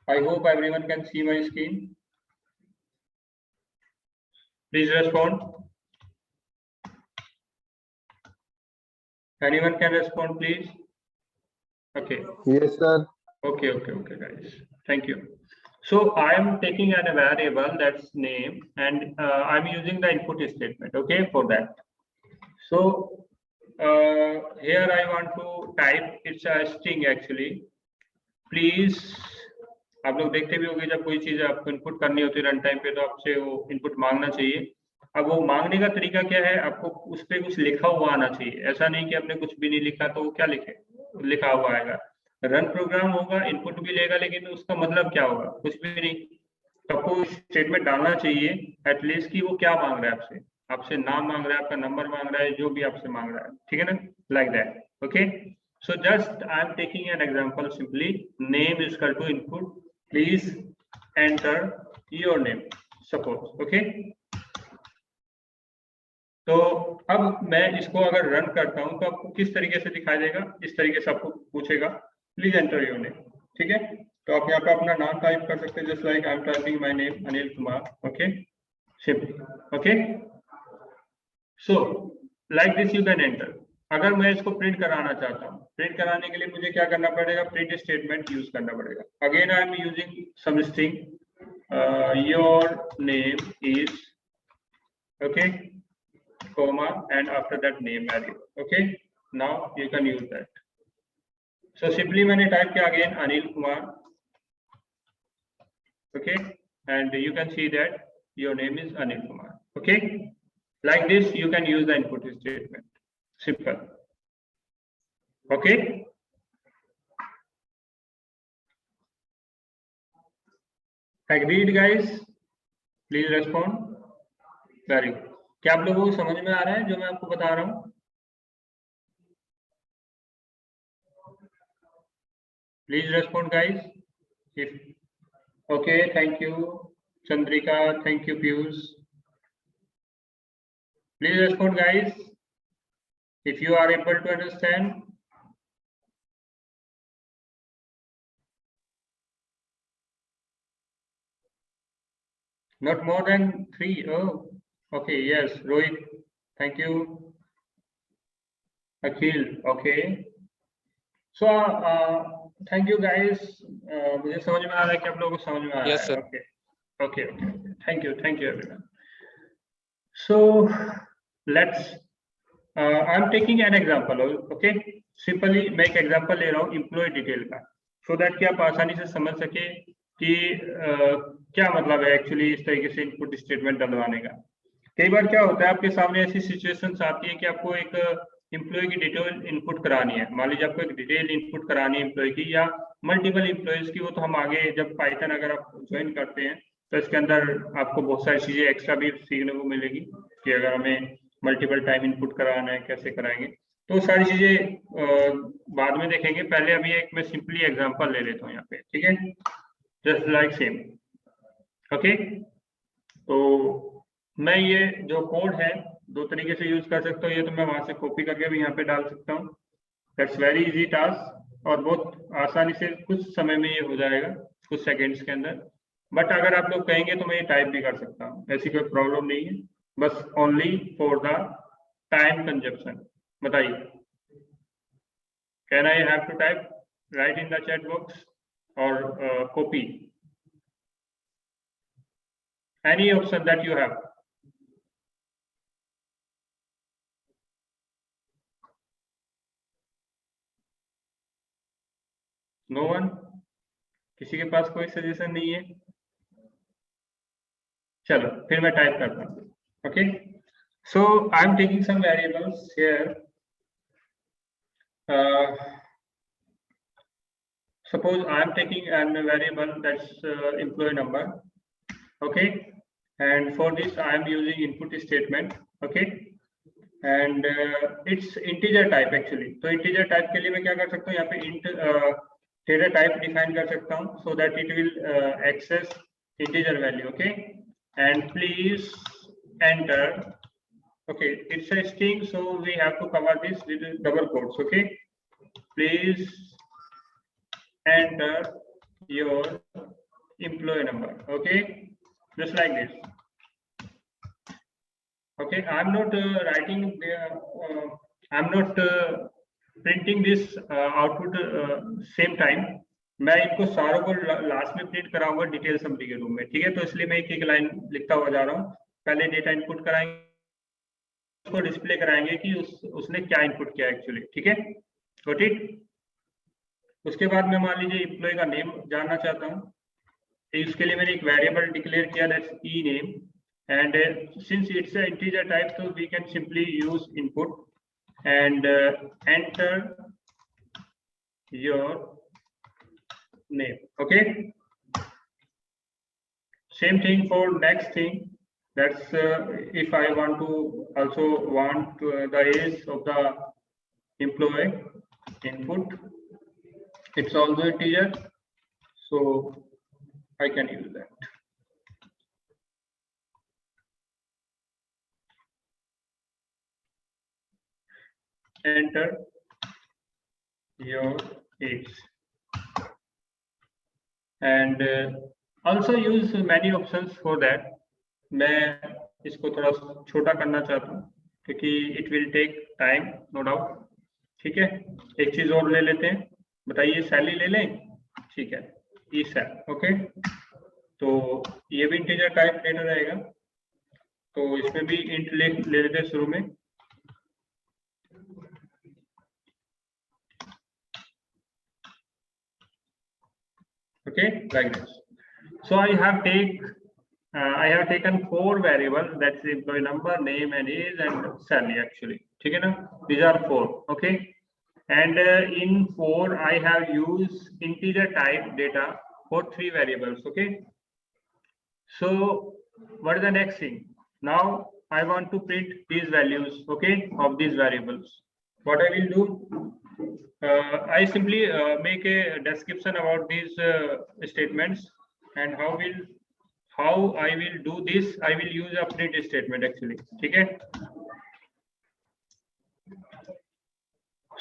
I hope everyone can see my screen. Please respond. Anyone can respond, please? Okay. Yes, sir. Okay, guys. Thank you. So I am taking a variable that's name, and I'm using the input statement. Okay, for that. So here I want to type. It's a string actually. Please, आप लोग देखते भी होंगे जब कोई चीज आपको input करनी होती है रन टाइम पे, तो आपसे वो इनपुट मांगना चाहिए। अब वो मांगने का तरीका क्या है, आपको उस पर कुछ लिखा हुआ आना चाहिए। ऐसा नहीं कि आपने कुछ भी नहीं लिखा तो वो क्या लिखे, लिखा हुआ आएगा। रन प्रोग्राम होगा, इनपुट भी लेगा, लेकिन उसका मतलब क्या होगा, कुछ भी नहीं। तो आपको स्टेटमेंट डालना चाहिए एटलीस्ट कि वो क्या मांग रहा है आपसे। आपसे नाम मांग रहा है, आपका नंबर मांग रहा है, जो भी आपसे मांग रहा है, ठीक है ना, like that. Okay, so just I am taking an example simply. Name is equal to input. Please enter your name. Suppose, okay. तो अब मैं इसको अगर रन करता हूं तो आपको किस तरीके से दिखाई देगा, इस तरीके से आपको पूछेगा प्लीज एंटर योर नेम, ठीक है। तो आप यहाँ पे अपना नाम टाइप कर सकते हैं, just like I am typing my name Anil Kumar, okay, simple, okay. So like this you can enter. अगर मैं इसको प्रिंट कराना चाहता हूँ, प्रिंट कराने के लिए मुझे क्या करना पड़ेगा, प्रिंट स्टेटमेंट यूज करना पड़ेगा। Again I am using some string, your name is, okay, comma, and after that name variable, okay. Now you can use that. So simply मैंने टाइप किया again Anil Kumar, okay, and you can see that your name is Anil Kumar, okay. Like this you can use the input statement, simple, okay. Agreed guys? Please respond. Very good. क्या आप लोगों को समझ में आ रहा है जो मैं आपको बता रहा हूं? Please respond guys if, okay, thank you Chandrika, thank you Piyush. Please respond guys if you are able to understand. Not more than 3, oh. Okay, yes, Rohit, thank you. Akhil, okay. So, thank you guys. मुझे समझ में आ रहा है कि आप लोगों को समझ में आ रहा है। Yes, sir. Okay. Thank you everyone. So, let's. I'm taking an example, okay. Simply मैं एक example ले रहा हूँ employee detail का, so that कि आप आसानी से समझ सके कि क्या मतलब है एक्चुअली इस तरीके से इनपुट स्टेटमेंट डलवाने का। कई बार क्या होता है आपके सामने ऐसी सिचुएशंस आती है कि आपको एक एम्प्लॉय की डिटेल इनपुट करानी है। मान लीजिए आपको एक डिटेल इनपुट करानी है एम्प्लॉय की, या मल्टीपल एम्प्लॉयज की। वो तो हम आगे जब पाइथन अगर आप ज्वाइन करते हैं तो इसके अंदर आपको बहुत सारी चीजें एक्स्ट्रा भी सीखने को मिलेगी कि अगर हमें मल्टीपल टाइम इनपुट कराना है कैसे कराएंगे। तो सारी चीजें बाद में देखेंगे। पहले अभी एक मैं सिंपली एग्जाम्पल ले लेता हूँ यहाँ पे, ठीक है, जस्ट लाइक सेम, ओके। तो मैं ये जो कोड है दो तरीके से यूज कर सकता हूँ। ये तो मैं वहां से कॉपी करके भी यहाँ पे डाल सकता हूँ, दैट्स वेरी इजी टास्क, और बहुत आसानी से कुछ समय में ये हो जाएगा, कुछ सेकंड्स के अंदर। बट अगर आप लोग कहेंगे तो मैं ये टाइप भी कर सकता हूँ, ऐसी कोई प्रॉब्लम नहीं है, बस only for the time consumption. बताइए, can I have to type, right in the chat box और copy, any option that you have. No one? किसी के पास कोई सजेशन नहीं है? चलो फिर मैं टाइप करता हूँ, okay. So I am taking some variables here, suppose I am taking a variable that's employee number, okay, and for this I am using input statement, okay, and it's integer type actually. तो integer type के लिए मैं क्या कर सकता हूँ, यहाँ पे int data type define कर सकता हूँ, so that it will access integer value, okay, and please enter, okay, it's a string, so we have to cover this with double quotes, okay, please enter your employee number, okay, just like this, okay. I'm not writing there, I'm not printing this output same time, मैं इनको सारों को last में print कराऊंगा detail summary के रूप में, ठीक है। तो इसलिए मैं एक एक लाइन लिखता हुआ जा रहा हूँ। पहले डेटा इनपुट कराएंगे, उसको डिस्प्ले कराएंगे कि उसने क्या इनपुट किया एक्चुअली, ठीक है, गॉट इट। उसके बाद मैं मान लीजिए एम्प्लॉय का नेम जानना चाहता हूँ, इसके लिए मैंने एक वेरिएबल डिक्लेयर किया, that's E name, and since it's a integer type, so we can simply use input and enter your name. Okay, same thing for next thing, that's if I want to also want the age of the employee, input, it's also integer, so I can use that. Enter your age and also use many options for that. मैं इसको थोड़ा छोटा करना चाहता हूँ क्योंकि it will take time, no doubt, ठीक है। एक चीज और ले लेते हैं, बताइए सैलरी ले लें, ठीक है, ई सैल, ओके। तो ये भी इंटीजर टाइप डेटा रहेगा, तो इसमें भी इंट ले लेते हैं शुरू में। Okay, like this. So I have taken 4 variables, that's the employee number, name and age and salary actually, ठीक है ना, these are 4, okay, and in 4 I have used integer type data for 3 variables, okay. So what is the next thing? Now I want to print these values, okay, of these variables. What I will do, I simply make a description about these statements, and how I will do this. I will use a print statement actually, ठीक है।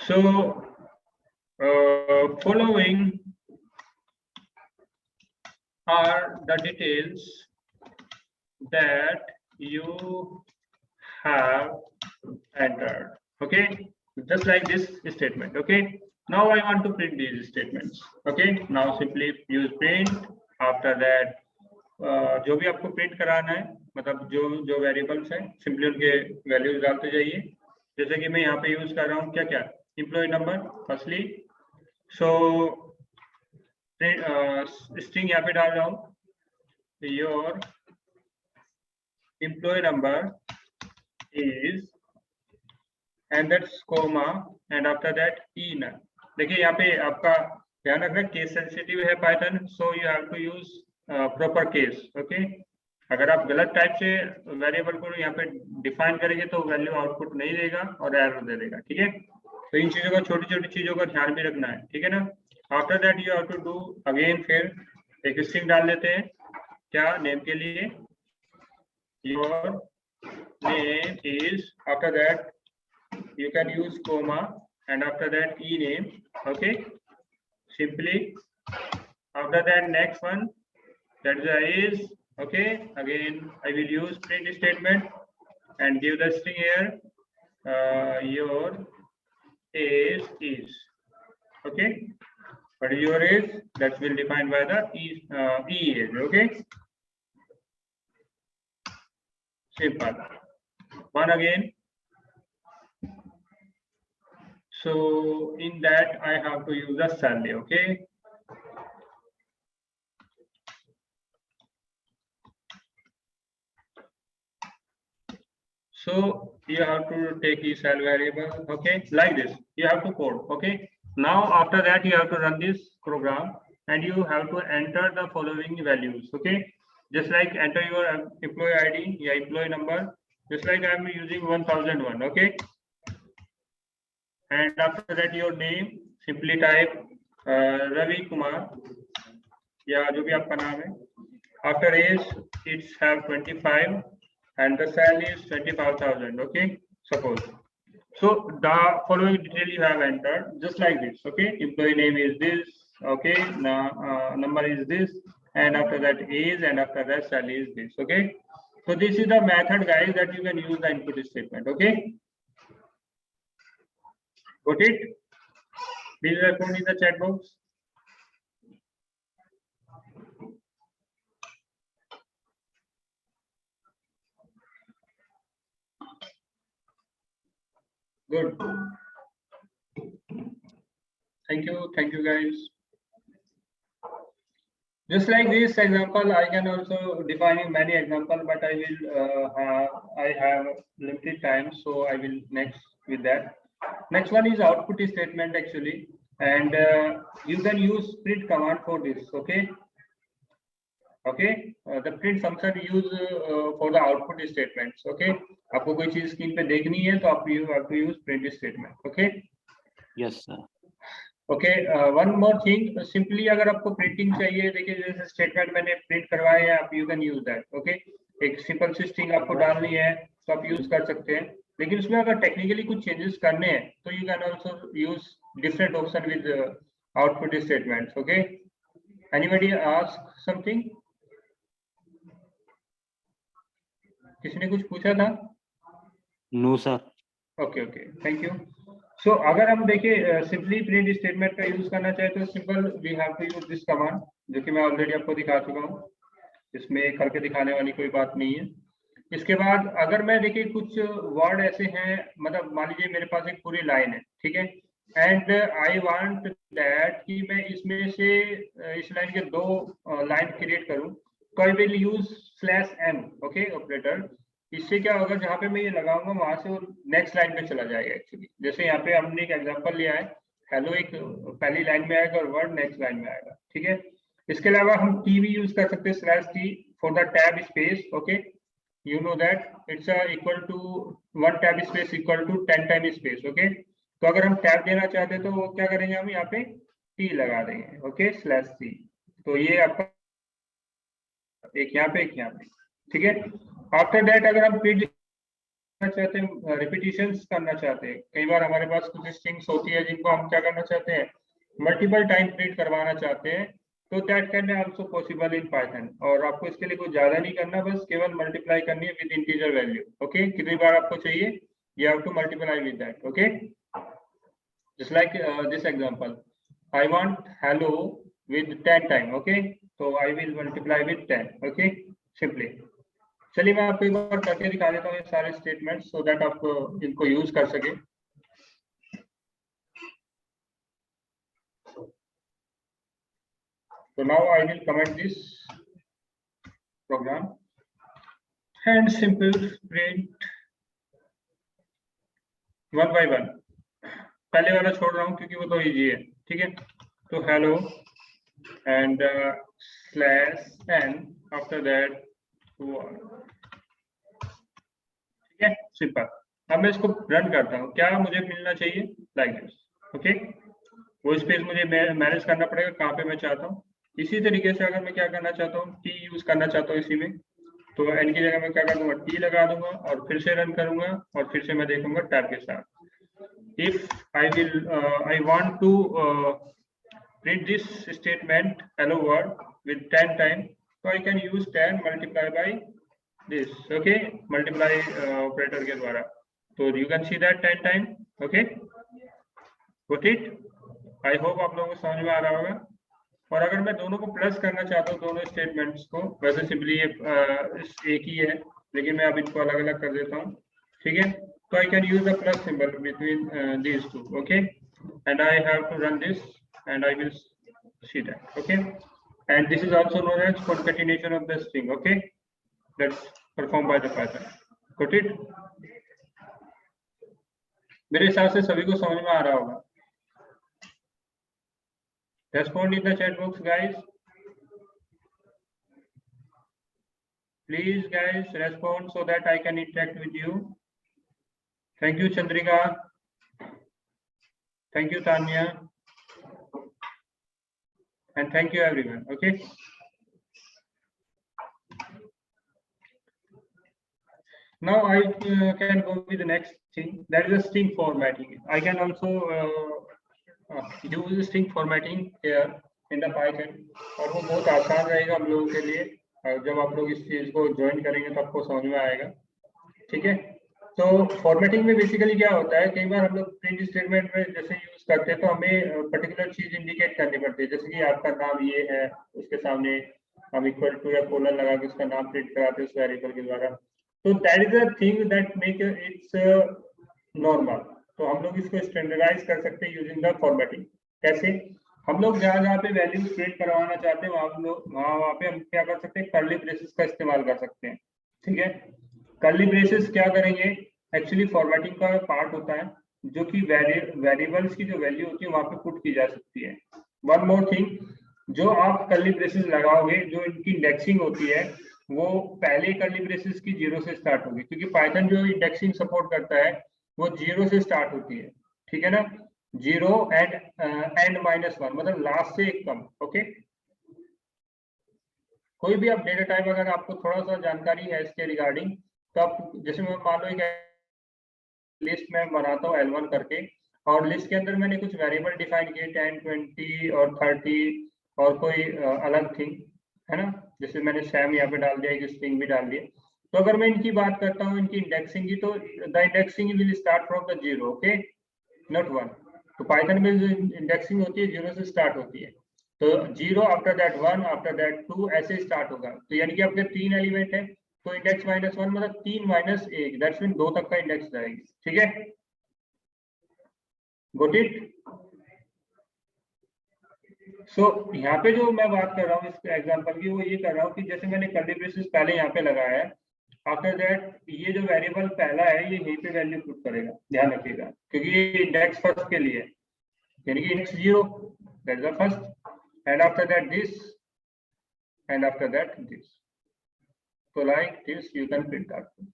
So following are the details that you have entered, okay, just like this statement, okay. Now I want to print these statements, okay. Now simply use print, after that जो भी आपको print कराना है, मतलब जो variables हैं, simply उनके values डालते जाइए। जैसे कि मैं यहाँ पे यूज कर रहा हूँ क्या employ number firstly, so string यहाँ पे डाल रहा हूँ, your employ number is, and that's comma, and after that in। देखिए यहाँ पे आपका ध्यान रखना, केस सेंसिटिव है Python, so you have to use proper case, okay. अगर आप गलत टाइप से वेरिएबल को यहाँ पे डिफाइन करेंगे तो वैल्यू आउटपुट नहीं देगा और एरर दे देगा, ठीक है। तो इन चीजों का, छोटी छोटी चीजों का ध्यान भी रखना है, ठीक है ना। After that you have to do again, फिर एक स्ट्रिंग डाल देते हैं, क्या, नेम के लिए, your name is, after that you can use comma, and after that e name, okay, simply after that next one, that is, okay, again I will use print statement and give the string here, your age is, okay, what is your age, that will defined by the e age, okay, simple one again. So in that I have to use the salary, okay. So you have to take each cell variable, okay, like this you have to code, okay. Now after that you have to run this program and you have to enter the following values, okay, just like enter your employee ID, yeah, employee number, just like I am using 1001, okay. And after that your name, simply type Ravi Kumar, या जो भी आपका नाम है। After age, it's have 25 and the salary is 25,000, okay, suppose. So the following detail you have entered just like this, okay. Employee name is this, okay, now number is this, and after that age, and after that salary is this, okay. So this is the method, guys, that you can use the input statement, okay. Got it? Please respond in the chat box. Good. Thank you guys. Just like this example, I can also define many examples, but I have limited time, so I will next with that. Next one is output statement actually, and you can use print command for this. Okay. The print function use for the output statements. Okay. आपको कोई चीज screen पे देखनी है तो आप you have to use print statement. Okay. Yes, sir. Okay, one more thing, simply अगर आपको प्रिंटिंग चाहिए, देखिए जैसे स्टेटमेंट मैंने प्रिंट करवाए हैं, आप you can use that. Okay, एक सिंपल सी स्ट्रिंग आपको डालनी है तो आप यूज कर सकते हैं, लेकिन उसमें अगर टेक्निकली कुछ चेंजेस करने हैं तो you can also use different option with output statements. Okay, anybody ask something? किसी ने कुछ पूछा था? No, sir. Okay, thank you. So अगर हम देखिए सिंपली प्रिंट स्टेटमेंट का यूज करना चाहे तो simple we have to use this command, जो कि मैं ऑलरेडी आपको दिखा चुका हूँ, इसमें करके दिखाने वाली कोई बात नहीं है. इसके बाद अगर मैं देखिए कुछ वर्ड ऐसे हैं, मतलब मान लीजिए मेरे पास एक पूरी लाइन है, ठीक है, एंड आई वांट दैट कि मैं इसमें से इस लाइन के दो लाइन क्रिएट करूं, तो I will use /n. Okay operator. इससे क्या होगा, जहां पे मैं ये लगाऊंगा वहां से वो नेक्स्ट लाइन पे चला जाएगा एक्चुअली. जैसे यहाँ पे हमने एक एग्जांपल लिया है, हेलो एक पहली लाइन में आएगा और वर्ड नेक्स्ट लाइन में आएगा. ठीक है, इसके अलावा हम टी भी यूज कर सकते हैं, /t for the tab space. Okay, you know that it's equal to 1 tab space equal to 10 time space. Okay, तो अगर हम टैब देना चाहते हैं तो वो क्या करेंगे, हम यहाँ पे टी लगा देंगे. Okay, /t. तो ये आपका एक यहाँ पे, एक यहाँ पे. ठीक है, आफ्टर दैट अगर हम प्रिंट करना चाहते हैं, रिपीटिशंस करना चाहते हैं, कई बार हमारे पास कुछ स्ट्रिंग्स होती है जिनको हम क्या करना चाहते हैं, मल्टीपल टाइम प्रिंट करवाना चाहते हैं, तो that can also possible in Python. और आपको इसके लिए कुछ ज्यादा नहीं करना, बस केवल मल्टीप्लाई करनी है विद इंटीजर वैल्यू. ओके, कितनी बार आपको चाहिए, you have to multiply with that. Okay, just like this example, I want hello with 10 time. Okay, तो I will multiply with 10. Okay, simply. चलिए मैं आपको एक बार करके दिखा देता हूँ ये सारे स्टेटमेंट्स, सो दैट आप इनको यूज कर सके. So now I will comment this program and simple print one by one. पहले वाला छोड़ रहा हूँ क्योंकि वो तो इजी है. ठीक है, तो hello and /n after that. ठीक है, सिंपल. अब मैं इसको रन करता हूँ, क्या मुझे मिलना चाहिए, लाइक दिस. ओके, वो स्पेस मुझे मैनेज करना पड़ेगा कहाँ पे मैं चाहता हूँ. इसी तरीके से अगर मैं क्या करना चाहता हूँ, टी यूज करना चाहता हूँ इसी में, तो एन की जगह मैं क्या कर दूंगा, टी लगा दूंगा और फिर से रन करूंगा और फिर से मैं देखूंगा टैब के साथ. If I want to print this statement hello word with 10 time, so I can use 10 multiply by this. Okay, multiply operator के द्वारा, तो you can see that 10 time. Okay, got it? I hope आप लोगों को समझ में आ रहा होगा. और अगर मैं दोनों को प्लस करना चाहता हूँ, दोनों स्टेटमेंट्स को, वैसे सिंपली ये एक ही है, लेकिन मैं अब इनको अलग अलग कर देता हूँ. ठीक है, तो I can use the plus symbol between these two. Okay, and I have to run this and I will see that. Okay. And this is also known as concatenation of the string. Okay, that's performed by the Python. Got it? मेरे हिसाब से सभी को समझ में आ रहा होगा. Respond in the chat box, guys. Please, guys, respond so that I can interact with you. Thank you, Chandrika. Thank you, Tanya. And thank you everyone. Okay, now I can go with the next thing, that is a string formatting. I can also use string formatting here in the Python, और वो बहुत आसान रहेगा हम लोगों के लिए. जब आप लोग इस चीज को ज्वाइन करेंगे तो आपको समझ में आएगा. ठीक है, तो फॉर्मेटिंग में बेसिकली क्या होता है, कई बार हम लोग प्रिंट स्टेटमेंट में जैसे यूज करते हैं तो हमें पर्टिकुलर चीज इंडिकेट करनी पड़ती है, जैसे कि आपका नाम ये है, उसके सामने हम इक्वल टू या कोलन लगा के उसका नाम प्रिंट कराते हैं उस वेरिएबल के द्वारा। तो that is a thing that make it's normal. तो हम लोग इसको स्टैंडर्डाइज कर सकते हैं यूजिंग द फॉर्मेटिंग। कैसे? हम लोग जहाँ जहाँ पे वैल्यूज प्रिंट करवाना चाहते हैं वहाँ पे हम क्या कर सकते हैं, कर्ली ब्रेसेस का इस्तेमाल कर सकते हैं। ठीक है, कर्ली ब्रेसेस क्या करेंगे, एक्चुअली फॉर्मेटिंग का पार्ट होता है जो कि वेरिएबल्स की जो वैल्यू होती है वहां पे पुट की जा सकती है। वन मोर थिंग, जो आप कर्ली ब्रेसेस लगाओगे, जो इनकी इंडेक्सिंग होती है वो पहले कर्ली ब्रेसेस की 0 से स्टार्ट होगी, क्योंकि पाइथन जो इंडेक्सिंग सपोर्ट करता है वो 0 से स्टार्ट होती है। ठीक है ना, 0 एंड -1 मतलब लास्ट से एक कम। ओके, कोई भी आप डेटा टाइप अगर आपको थोड़ा सा जानकारी है इसके रिगार्डिंग, तो आप जैसे मैं मान लो एक लिस्ट में बनाता हूँ L1 करके, और लिस्ट के अंदर मैंने कुछ वेरिएबल डिफाइन किए 10, 20 और 30 और कोई अलग थिंग है ना, जैसे मैंने सैम यहाँ पे डाल दिया, एक स्ट्रिंग भी डाल दिया। तो अगर मैं इनकी बात करता हूँ, इनकी इंडेक्सिंग की, तो the indexing will start from the 0, okay, not 1। तो पाइथन में जो इंडेक्सिंग होती है 0 से स्टार्ट होती है, तो 0 आफ्टर दैट 1 आफ्टर दैट 2 ऐसे स्टार्ट होगा। तो यानी कि आपके 3 एलिमेंट है, तो इंडेक्स -1 मतलब 3 - 1, दैट्स मीन 2 तक का इंडेक्स जाएगी। ठीक है, गॉट इट? सो यहाँ पे जो मैं बात कर रहा हूँ इस एग्जांपल की, वो ये कर रहा हूँ कि जैसे मैंने कर्ली ब्रेसेस पहले यहाँ पे लगाया है, आफ्टर दैट ये जो वेरिएबल पहला है ये यहीं पे वैल्यू पुट करेगा, ध्यान रखिएगा, क्योंकि ये इंडेक्स फर्स्ट के लिए, यानी कि index 0 that is the first, and after that this, and after that this. तो like this you can print that.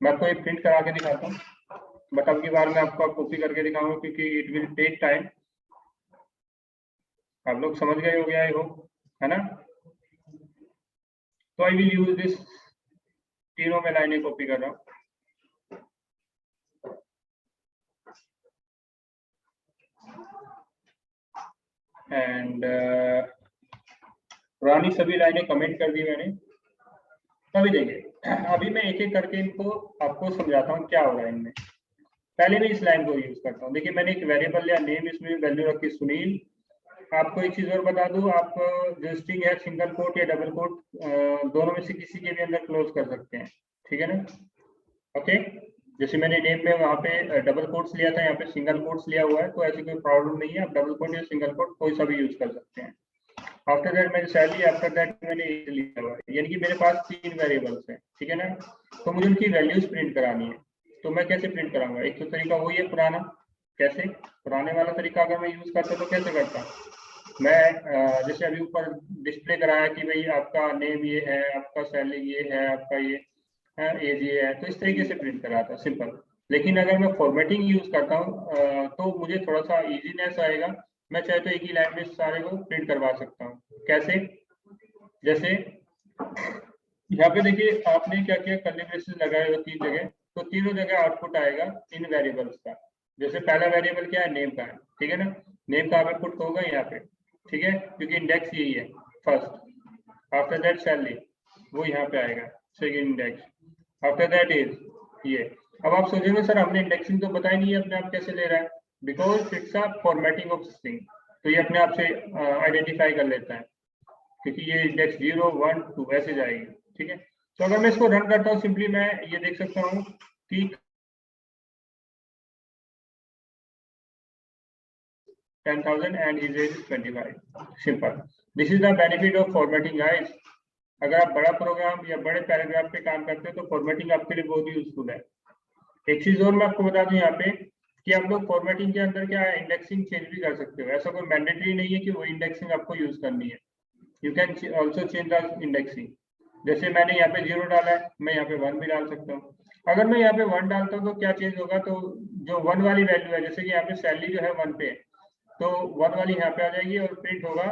मैं आपको एक प्रिंट करा के दिखाता हूँ, बट अब की बार मैं आपको कॉपी करके दिखाऊंगा क्योंकि इट विल टेक टाइम। आप लोग समझ गए हो गया आई होप, है ना? तो आई विल यूज दिस, तीनों में लाइनें कॉपी कर रहा हूँ। एंड पुरानी सभी लाइनें कमेंट कर दी मैंने। अभी देखिए, अभी मैं एक एक करके इनको आपको समझाता हूँ क्या हो रहा है इनमें। पहले मैं इस लाइन को यूज करता हूँ। देखिए मैंने एक वेरिएबल या नेम इसमें वैल्यू रखी सुनील। आपको एक चीज और बता दूं, आप जो स्ट्रिंग है सिंगल कोट या डबल कोट दोनों में से किसी के भी अंदर क्लोज कर सकते हैं। ठीक है ना? ओके, जैसे मैंने नेम में वहाँ पे डबल कोट्स लिया था, यहाँ पे सिंगल कोट्स लिया हुआ है, तो ऐसी कोई प्रॉब्लम नहीं है, आप डबल कोट या सिंगल कोट कोई सा भी यूज कर सकते हैं। आफ्टर दैट मैंने सैलरी, आफ्टर दैट मैंने एज लिया हुआ है, यानी कि मेरे पास 3 वेरिएबल्स हैं। ठीक है ना? तो मुझे उनकी वैल्यूज प्रिंट करानी है, तो मैं कैसे प्रिंट कराऊंगा? एक तो तरीका वही है पुराना। कैसे? पुराने वाला तरीका अगर मैं यूज करता तो कैसे करता? मैं जैसे अभी ऊपर डिस्प्ले कराया कि भाई आपका नेम ये है, आपका सैलरी ये है, आपका ये एज ये है, तो इस तरीके से प्रिंट कराता सिंपल। लेकिन अगर मैं फॉर्मेटिंग यूज करता हूँ तो मुझे थोड़ा सा इजीनेस आएगा। मैं चाहे तो एक ही लाइन में सारे को प्रिंट करवा सकता हूँ। कैसे? जैसे यहाँ पे देखिए आपने क्या किया, कर्ली ब्रेसेस लगाए हुए 3 जगह, तो तीनों जगह आउटपुट आएगा इन वेरिएबल्स का। जैसे पहला वेरिएबल क्या है, नेम का है। ठीक है ना? नेम का आउटपुट होगा यहाँ पे। ठीक है, क्योंकि इंडेक्स यही है फर्स्ट। आफ्टर दैट सैलरी, वो यहाँ पे आएगा second index. After that is ये। अब आप सोचेंगे सर हमने इंडेक्सिंग तो बताया नहीं है, अपने आप कैसे ले रहा है? Because it's a formatting of string, तो ये अपने आप से आइडेंटिफाई कर लेता है, क्योंकि ये इंडेक्स 0, 1, 2 ऐसे जाएगी। ठीक है, तो अगर मैं इसको रन करता हूँ सिंपली मैं ये देख सकता हूँ कि 10,000 and his age is 25. Simple. This is the benefit of formatting, guys. अगर आप बड़ा प्रोग्राम या बड़े पैराग्राफ पे काम करते हो तो फॉर्मेटिंग आपके लिए बहुत ही यूजफुल है। एक चीज और मैं आपको बता दूं यहाँ पे कि आप लोग फॉर्मेटिंग के अंदर क्या है, इंडेक्सिंग चेंज भी कर सकते हो। ऐसा कोई मैंडेटरी नहीं है कि वो इंडेक्सिंग आपको यूज करनी है। You can also change the indexing. जैसे मैंने यहाँ पे 0 डाला है, मैं यहाँ पे 1 भी डाल सकता हूँ। अगर मैं यहाँ पे 1 डालता हूँ तो क्या चेंज होगा, तो जो 1 वाली वैल्यू है, जैसे कि यहाँ पे सैलरी जो है 1 पे है, तो 1 वाली यहाँ पे आ जाएगी और प्रिंट होगा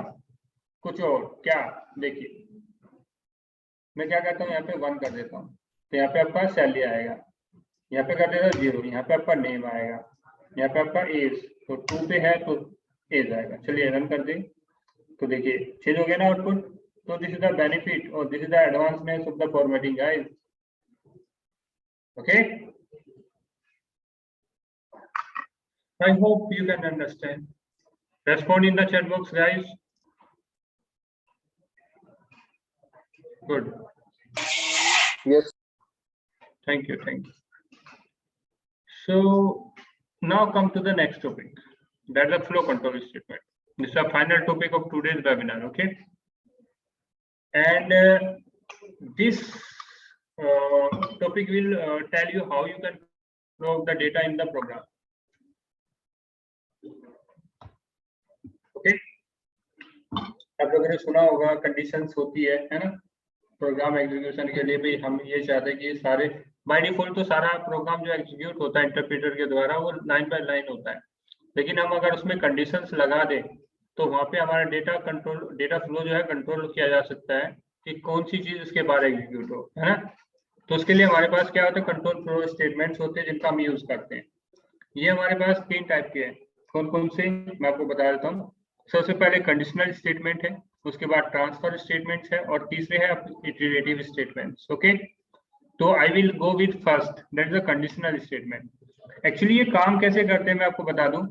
कुछ और। क्या? देखिए मैं क्या करता हूँ, यहाँ पे 1 कर देता हूँ, तो यहाँ पे आपका सैलरी आएगा। यहाँ पे कर देता हूँ 0, यहाँ पे आपका नेम आएगा। यहाँ पे आपका एज, तो 2 पे है तो एज आएगा। चलिए रन कर दें, तो देखिए चेंज हो गया ना आउटपुट। तो दिस इज द बेनिफिट और this is the advanceness of the formatting, guys. Okay, I hope you can understand. Respond in the chat box, guys. Good. Yes. Thank you. Thank you. So now come to the next topic. That's the flow control statement. This is the final topic of today's webinar. Okay. And this topic will tell you how you can flow the data in the program. Okay. आप लोगों ने सुना होगा conditions होती है ना, program execution के लिए भी हम ये चाहते हैं कि सारे बाय डिफॉल्ट तो सारा प्रोग्राम जो एग्जीक्यूट होता है इंटरप्रेटर के द्वारा वो लाइन बाय लाइन होता है, लेकिन हम अगर उसमें कंडीशंस लगा दें तो वहाँ पे हमारा डेटा फ्लो जो है कंट्रोल किया जा सकता है कि कौन सी चीज उसके बाद एग्जीक्यूट हो, है ना। तो उसके लिए हमारे पास क्या होता है, कंट्रोल फ्लो स्टेटमेंट्स होते हैं जिनका हम यूज करते हैं। ये हमारे पास 3 टाइप के हैं। कौन कौन से मैं आपको बता देता हूँ। सबसे पहले कंडीशनल स्टेटमेंट है, उसके बाद ट्रांसफर स्टेटमेंट्स है और तीसरे है इटरेटिव स्टेटमेंट्स। ओके, तो I will go with first, that is a conditional statement. Actually ये काम कैसे करते हैं मैं आपको बता दूं।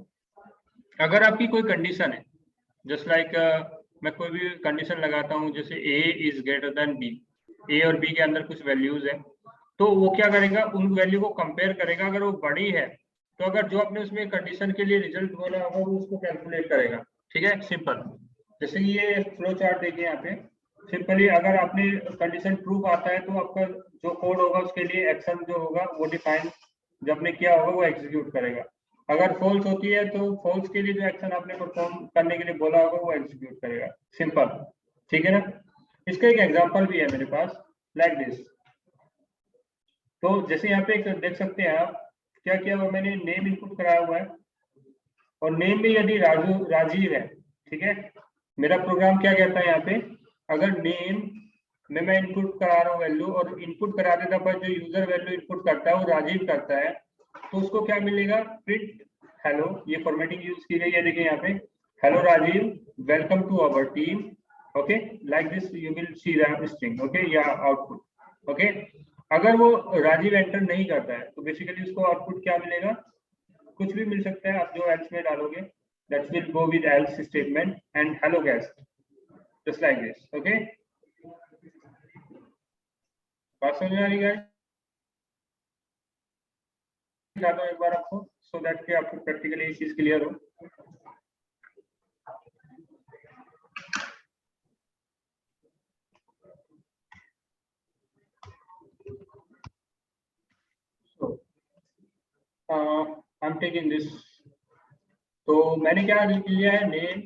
अगर आपकी कोई कंडीशन है, जस्ट लाइक मैं कोई भी कंडीशन लगाता हूं, जैसे ए इज ग्रेटर देन बी, ए और बी के अंदर कुछ वैल्यूज है, तो वो क्या करेगा, उन वैल्यू को कंपेयर करेगा। अगर वो बड़ी है तो अगर जो आपने उसमें कंडीशन के लिए रिजल्ट बोला होगा वो उसको कैलकुलेट करेगा। ठीक है, सिंपल। जैसे ये फ्लो चार्ट देखिए यहाँ पे, सिंपली अगर आपने कंडीशन ट्रू आता है तो आपका जो कोड होगा उसके लिए एक्शन जो होगा वो डिफाइन जो आपने किया होगा वो एग्जीक्यूट करेगा। अगर फॉल्स होती है तो फॉल्स के लिए जो एक्शन आपने परफॉर्म करने के लिए बोला होगा वो एग्जीक्यूट करेगा। सिंपल, ठीक है ना। इसका एक एग्जांपल भी है मेरे पास, लाइक दिस। तो जैसे यहाँ पे एक देख सकते हैं आप, क्या किया हुआ मैंने, नेम इनपुट कराया हुआ है और नेम में यदि राजीव है, ठीक है। मेरा प्रोग्राम क्या कहता है यहाँ पे, अगर नेम में मैं इनपुट करा रहा हूँ वैल्यू और इनपुट कराते समय जो यूजर वैल्यू इनपुट करता है वो राजीव करता है, तो उसको क्या मिलेगा, प्रिंट हेलो। ये फॉर्मेटिंग यूज की गई है, देखिए यहाँ पे, hello Rajeev, welcome to our team. Okay, like this you will see the string, okay, या आउटपुट। ओके, अगर वो राजीव एंटर नहीं करता है तो बेसिकली उसको आउटपुट क्या मिलेगा, कुछ भी मिल सकता है, आप जो एल्स में डालोगे that will go with else statement and hello guest, just like this. Okay, बात समझ आ रही है? दिखाता हूं एक बार आपको, सो दैट कि आपको प्रैक्टिकली ये चीज क्लियर हो। I am taking this. तो मैंने क्या लिया है, name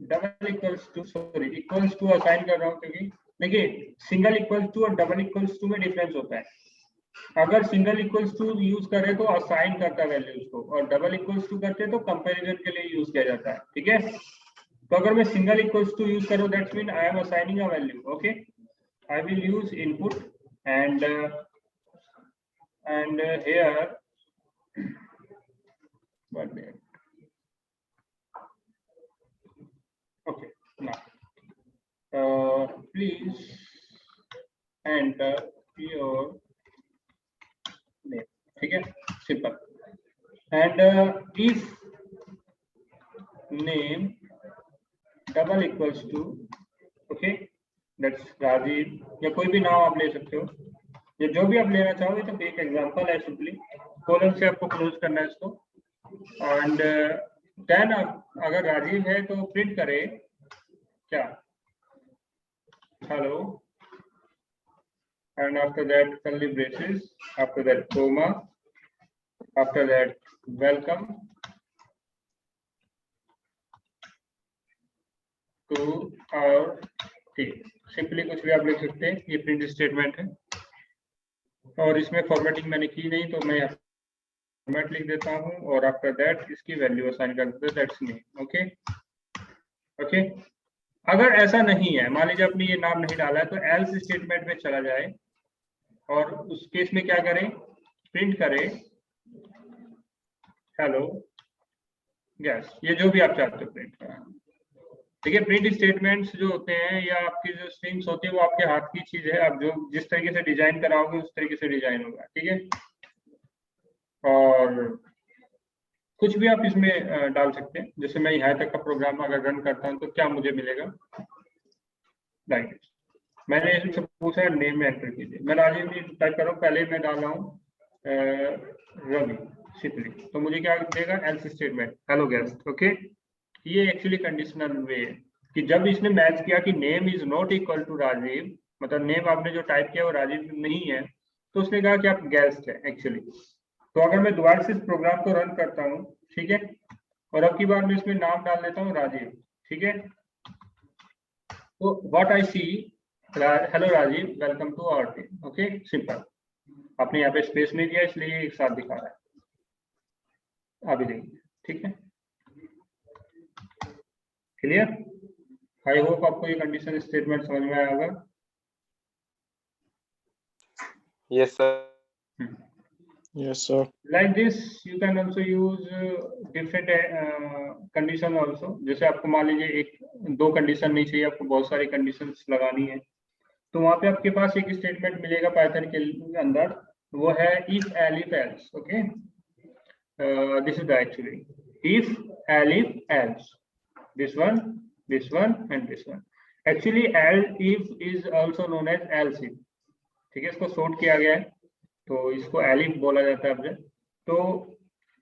double equals to, sorry equals to assign कर रहा हूँ, क्योंकि देखिए सिंगल इक्वल्स टू और डबल इक्वल्स टू में डिफरेंस होता है। अगर सिंगल इक्वल्स टू यूज करें तो असाइन करता है वैल्यूज को, और डबल इक्वल्स टू करते तो कंपैरिजन के लिए यूज किया जाता है। ठीक है, तो अगर मैं सिंगल इक्वल्स टू यूज करूँ that's mean I am assigning a value. Okay, I will use input and here one minute. Okay, now please enter your name. ठीक है, simple. And if name double equals to, okay, that's Rajeev, या कोई भी नाम आप ले सकते हो, या जो भी आप लेना चाहोगे। तो एक एग्जांपल है, सिंपली कॉलम से आपको क्लोज करना है इसको, एंड देन अगर राजीव है तो प्रिंट करे क्या, hello, and after that curly braces, after that comma, after that welcome to our team. Simply कुछ भी आप लिख सकते हैं, ये प्रिंट स्टेटमेंट है। और इसमें फॉर्मेटिंग मैंने की नहीं तो मैं फॉर्मेट लिख देता हूं, और आफ्टर दैट इसकी वैल्यू असाइन कर देते हैं, दैट्स नेम। ओके ओके, अगर ऐसा नहीं है, मान लीजिए आपने ये नाम नहीं डाला है, तो एल्स स्टेटमेंट में चला जाए और उस केस में क्या करें, प्रिंट करें हेलो यस, ये जो भी आप चाहते हो प्रिंट कराना। देखिए प्रिंट स्टेटमेंट्स जो होते हैं या आपकी जो स्ट्रिंग्स होती है वो आपके हाथ की चीज है, आप जो जिस तरीके से डिजाइन कराओगे उस तरीके से डिजाइन होगा। ठीक है, और कुछ भी आप इसमें डाल सकते हैं। जैसे मैं यहाँ तक का प्रोग्राम अगर रन करता हूँ तो क्या मुझे मिलेगा, लाइक मैंने इससे पूछा है नेम में एंटर कीजिए, मैं राजीव जी टाइप कर रहा हूँ, पहले मैं डाल रहा हूँ रवि सिपली, तो मुझे क्या देगा, else statement hello guest. Okay, ये एक्चुअली कंडीशनल वे है कि जब इसने मैच किया कि name is not equal to Rajeev, मतलब नेम आपने जो टाइप किया वो राजीव नहीं है, तो उसने कहा कि आप गेस्ट है एक्चुअली। तो अगर मैं दोबारा से इस प्रोग्राम को रन करता हूँ, ठीक है, और अब की बार मैं इसमें नाम डाल देता हूँ राजीव, ठीक है, तो what I see, hello Rajeev welcome to our team. Okay, simple, आपने यहाँ पे स्पेस नहीं दिया इसलिए एक साथ दिखा रहा है, अभी देखिए, ठीक है, क्लियर। आई होप आपको ये कंडीशन स्टेटमेंट समझ में आया होगा। Yes, sir. Yes, sir. Like this you can also use different condition also। जैसे आपको मान लीजिए एक दो कंडीशन नहीं चाहिए, आपको बहुत सारी कंडीशंस लगानी है, तो वहां पे आपके पास एक स्टेटमेंट मिलेगा पाइथन के अंदर, वो है if elif else। Okay, this is the actually if elif else, this one and this one। actually if is also known as else if, ठीक है, इसको शॉर्ट किया गया है तो इसको एलिफ बोला जाता है। अब तो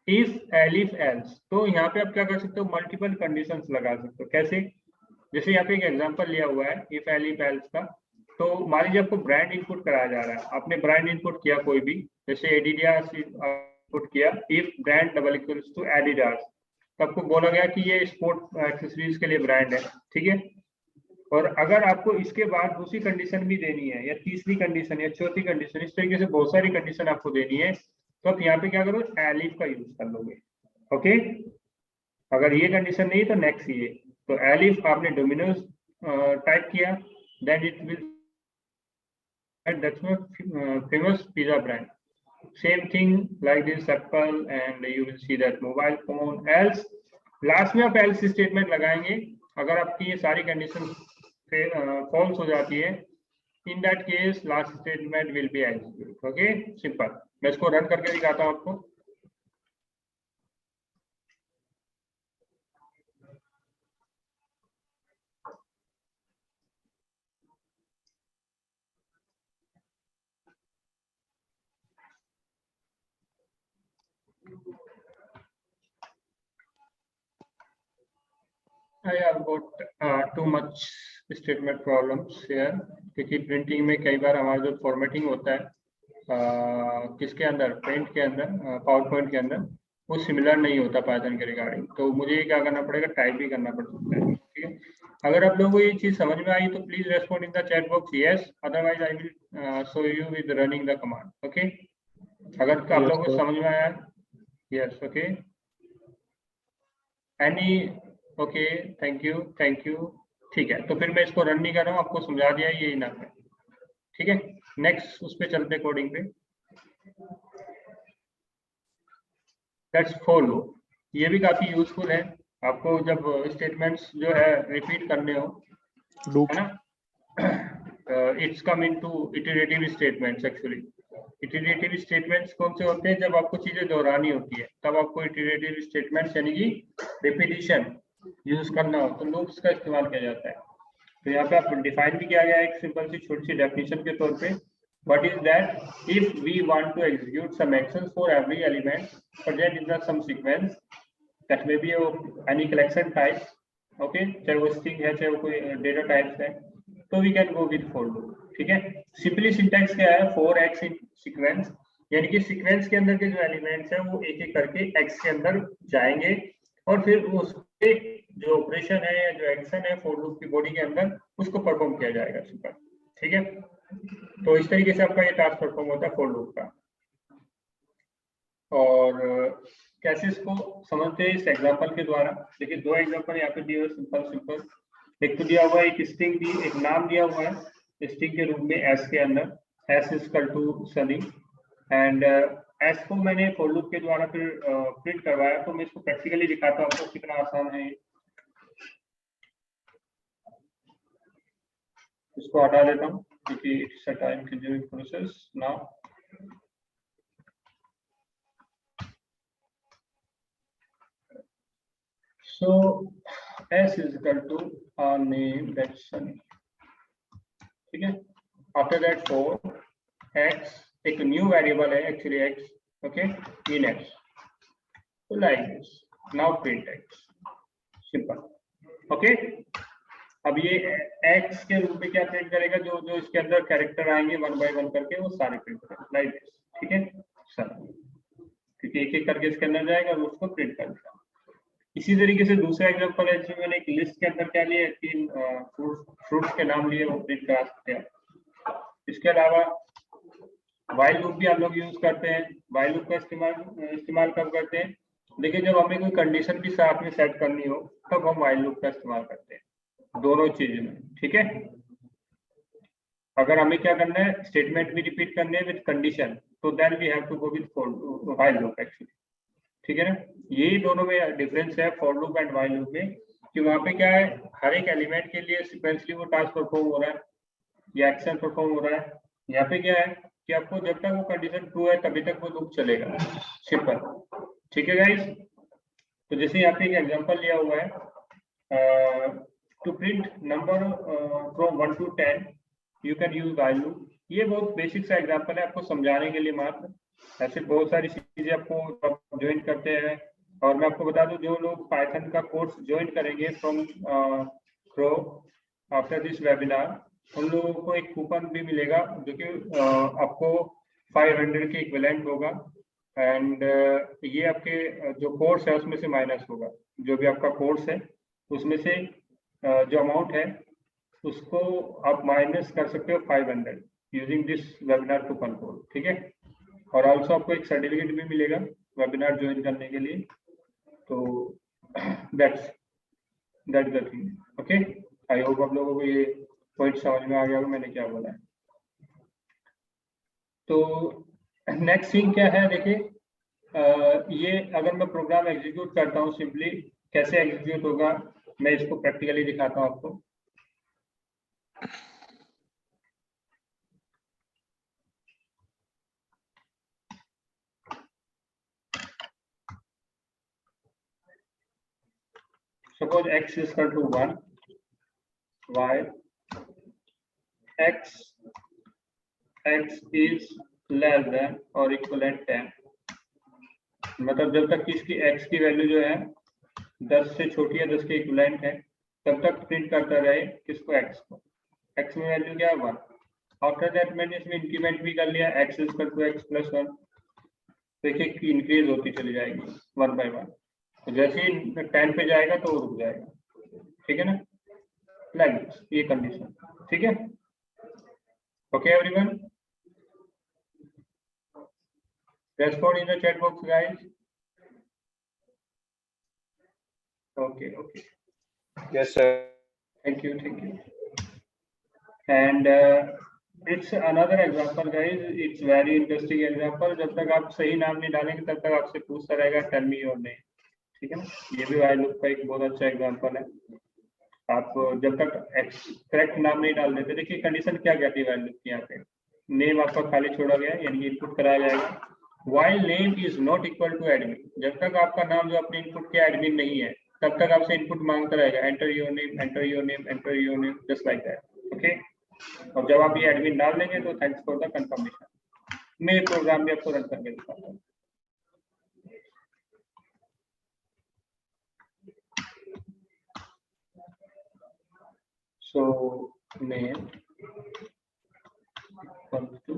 इफ एलिफ एल्स, तो यहाँ पे आप क्या कर सकते हो, मल्टीपल कंडीशंस लगा सकते हो। कैसे, जैसे यहाँ पे एक एग्जांपल लिया हुआ है इफ एलिफ एल्स का, तो मान लीजिए आपको ब्रांड इनपुट कराया जा रहा है, आपने ब्रांड इनपुट किया कोई भी, जैसे एडिडास इनपुट किया, if brand double equals to Adidas, तो आपको बोला गया कि ये स्पोर्ट एक्सेसरीज के लिए ब्रांड है, ठीक है। और अगर आपको इसके बाद दूसरी कंडीशन भी देनी है, या तीसरी कंडीशन या चौथी कंडीशन, इस तरीके से बहुत सारी कंडीशन आपको देनी है, तो आप यहाँ पे क्या करो, एलिफ का यूज कर लोगे। ओके, अगर ये कंडीशन नहीं तो नेक्स्ट ये, तो एलिफ आपने डोमिनोज टाइप किया, then it will famous pizza brand, same thing like this Apple, and you will see that mobile phone. Else, last में आप एल्स स्टेटमेंट लगाएंगे अगर आपकी ये सारी कंडीशन फॉल्स हो जाती है, in that case last statement will be execute. Okay, simple. मैं इसको रन करके दिखाता हूं आपको। I have got too much statement problems here, क्योंकि प्रिंटिंग में कई बार हमारा जो फॉर्मेटिंग होता है किसके अंदर, पेंट के अंदर, पावर पॉइंट के अंदर, वो सिमिलर नहीं होता पाइथन के रिगार्डिंग, तो मुझे क्या करना पड़ेगा, टाइप भी करना पड़ सकता है, ठीक है। अगर आप लोगों को ये चीज समझ में आई तो please respond in the chat box yes, otherwise I will show you with running the command. Okay, अगर आप लोगों को समझ में आया, yes, okay, any, okay, thank you, ठीक है। तो फिर मैं इसको रन नहीं कर रहा हूँ, आपको समझा दिया, ये इनफ है, ठीक है। नेक्स्ट उस पे चलते कोडिंग पे, दैट्स फॉर लूप। ये भी काफी यूजफुल है आपको जब स्टेटमेंट्स जो है रिपीट करने हो, है ना। It's come into iterative statements. Actually iterative statements कौन से होते हैं, जब आपको चीजें दोहरानी होती है तब आपको इटरेटिव स्टेटमेंट्स यानी कि रिपीटिशन यूज करना हो तो लूप्स का इस्तेमाल किया जाता है। तो यहाँ पे आप डिफाइन भी किया गया है एक सिंपल सी छोटी सी डेफिनेशन के तौर पे, what is that, if we want to execute some actions for every element present in the some sequence that may be any collection type, okay, चाहे वो स्ट्रिंग है चाहे वो कोई डेटा टाइप्स है, तो we can go with for loop, ठीक है। सिंपली सिंटैक्स क्या है, 4x इन सीक्वेंस, यानी कि सीक्वेंस के अंदर के जो एलिमेंट्स है वो एक एक करके x के अंदर जाएंगे और फिर उसके जो ऑपरेशन है या जो एक्शन है फॉर लूप की बॉडी के अंदर उसको परफॉर्म किया जाएगा, सिंपल, ठीक है। तो इस तरीके से आपका ये टास्क परफॉर्म होता है फॉर लूप का। और कैसे इसको समझते हैं, इस एग्जांपल के द्वारा। देखिए दो एग्जांपल यहाँ पे दिए हुए, सिंपल। एक तो दिया हुआ है, एक स्ट्रिंग दी, एक नाम दिया हुआ है स्ट्रिंग के रूप में s के अंदर, s is equal to Sunny, and s को मैंने फॉर लूप के द्वारा फिर प्रिंट करवाया। तो मैं इसको प्रैक्टिकली दिखाता हूँ आपको कितना आसान है। इसको हटा देता हूँ क्योंकि it's a time consuming process now. So s is equal to our name, that's Sunny. ठीक है. After that for x, एक न्यू वेरिएबल है actually x, okay, in x. So like this. Now print x. Simple. Okay. अब ये x के रूप में क्या प्रिंट करेगा, जो जो इसके अंदर कैरेक्टर आएंगे 1 by 1 करके वो सारे प्रिंट करेगा लाइक दिस. ठीक है सर, क्योंकि एक एक करके इसके अंदर जाएगा और उसको प्रिंट करेगा. इसी तरीके से दूसरा एग्जांपल है जिसमें मैंने एक लिस्ट के अंदर क्या लिया, 3 फ्रूट्स के नाम लिए, वो प्रिंट करा सकते हैं. इसके अलावा व्हाइल लूप भी आप लोग यूज करते हैं. व्हाइल लूप का इस्तेमाल कब करते हैं, देखिए जब हमें कोई कंडीशन भी साथ में सेट करनी हो तब हम व्हाइल लूप का इस्तेमाल करते हैं, दोनों चीजों में. ठीक है. अगर हमें क्या करना है, स्टेटमेंट भी रिपीट करने हैं विद कंडीशन, तो then we have to go with while loop actually. ठीक है ना. यही दोनों में डिफरेंस है for loop and while loop में, कि वहां पे क्या है, हर एक एलिमेंट के लिए सीक्वेंसली वो टास्क परफॉर्म हो रहा है या एक्शन परफॉर्म हो रहा है. यहाँ पे क्या है कि आपको जब तक वो कंडीशन ट्रू है तभी तक वो लूप चलेगा. सिंपल. ठीक है गाइस. तो जैसे यहाँ पे एक एग्जांपल लिया हुआ है, to print number from 1 to 10 you can use while loop. ये बहुत बेसिक सा एग्जांपल है आपको समझाने के लिए मात्र. ऐसे बहुत सारी चीजें आपको ज्वाइन करते हैं. और मैं आपको बता दूं, जो लोग पाइथन का कोर्स ज्वाइन करेंगे from pro after this webinar, उन लोगों को एक कूपन भी मिलेगा जो कि आपको 500 के इक्विवेलेंट होगा. एंड ये आपके जो कोर्स है उसमें से माइनस होगा. जो भी आपका कोर्स है उसमें से जो अमाउंट है उसको आप माइनस कर सकते हो 500 using this webinar coupon code. ठीक है. और ऑल्सो आपको एक सर्टिफिकेट भी मिलेगा वेबिनार ज्वाइन करने के लिए. तो that's the thing. Okay. I hope आप लोगों को ये पॉइंट समझ में आ गया होगा मैंने क्या बोला है. तो नेक्स्ट थिंग क्या है, देखिए ये अगर मैं प्रोग्राम एग्जीक्यूट करता हूँ, सिंपली कैसे एग्जीक्यूट होगा मैं इसको प्रैक्टिकली दिखाता हूँ आपको. Suppose x is equal to 1, while x is less than or equivalent 10. मतलब जब तक इसकी x की वैल्यू जो है 10 से छोटी है, 10 के इक्विवेलेंट है, तब तक प्रिंट करता रहे किसको, x को. x में वैल्यू क्या है 1. आफ्टर दैट मैंने इसमें इंक्रीमेंट भी कर लिया, x is equal to x plus 1. देखिए इंक्रीज होती चली जाएगी 1 by 1. तो जैसे ही 10 पे जाएगा तो वो रुक जाएगा. ठीक है ना. लाइक ये कंडीशन. ठीक है. Okay everyone, respond in the chat box guys. Okay okay. Yes, sir. Thank you. And it's another example guys. It's very interesting example. जब तक आप सही नाम नहीं डालेंगे तब तक आपसे पूछता रहेगा टेल मी योर नेम. ठीक है ना. ये भी व्हाइल लूप का एक बहुत अच्छा एग्जांपल है. आप जब तक करेक्ट नाम नहीं डाल देते, देखिए कंडीशन क्या कहती है व्हाइल लूप की. यहाँ पे नेम आपका खाली छोड़ा गया, यानी इनपुट कराया जाएगा. While name is not equal to admin. जब तक आपका नाम जो अपने इनपुट के एडमिन नहीं है तब तक आपसे इनपुट मांगता रहेगा, enter your name, enter your name, enter your name, just like that. Okay. और जब आप ये एडमिन डाल देंगे तो थैंक्स फॉर द कंफर्मेशन. मैं ये प्रोग्राम भी आपको रन करके दिखाता हूँ. So name equals to,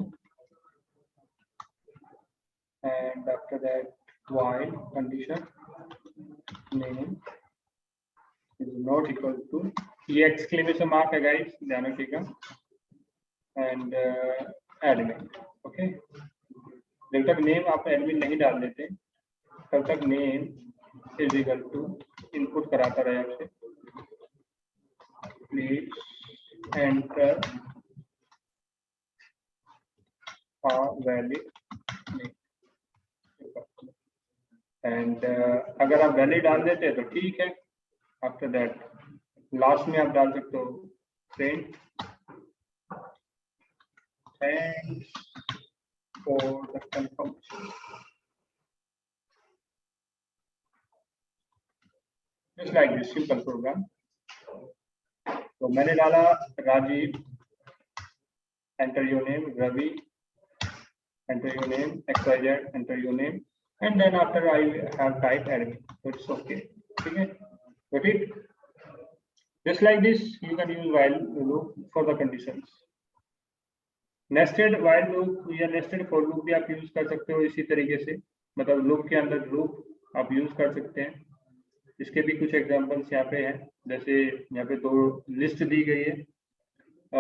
and after that while condition name is not equal to, ये exclamation mark है guys, ध्यान रखिएगा. and admin. ओके. जब तक नेम आप एडमिन नहीं डाल देते तब तक name is equal to input कराता रहे आपसे. Please enter a valid name. And अगर आप वैलिड डाल देते हैं तो ठीक है. आफ्टर दैट लास्ट में आप डाल सकते हो print thanks for the confirmation. just like this simple program. तो मैंने डाला Rajiv, enter your name, Ravi, enter your name, XYZ, enter your name, and then after I have typed admin, so it's okay. Okay, got it? Just like this, you can use while loop for the conditions. Nested while loop या nested for loop भी आप use कर सकते हो इसी तरीके से, मतलब लूप के अंदर लूप आप यूज कर सकते हैं. इसके भी कुछ एग्जांपल्स यहाँ पे हैं, जैसे यहाँ पे 2 लिस्ट दी गई है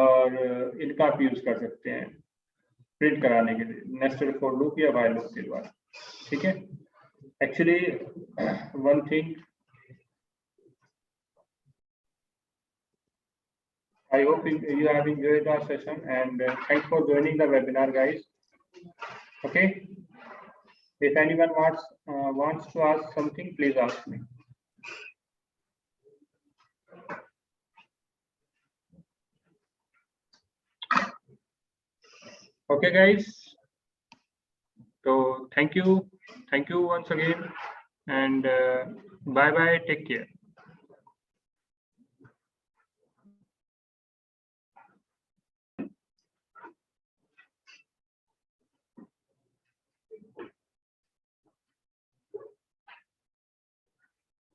और इनका आप यूज कर सकते हैं प्रिंट कराने के लिए नेस्टेड फॉर लूप या व्हाइल लूप के द्वारा. ठीक है. Actually one thing, I hope you have enjoyed our session, and thanks for joining the webinar, guys. Okay. If anyone wants to ask something, please ask me. Okay, guys. So thank you once again, and bye bye. Take care.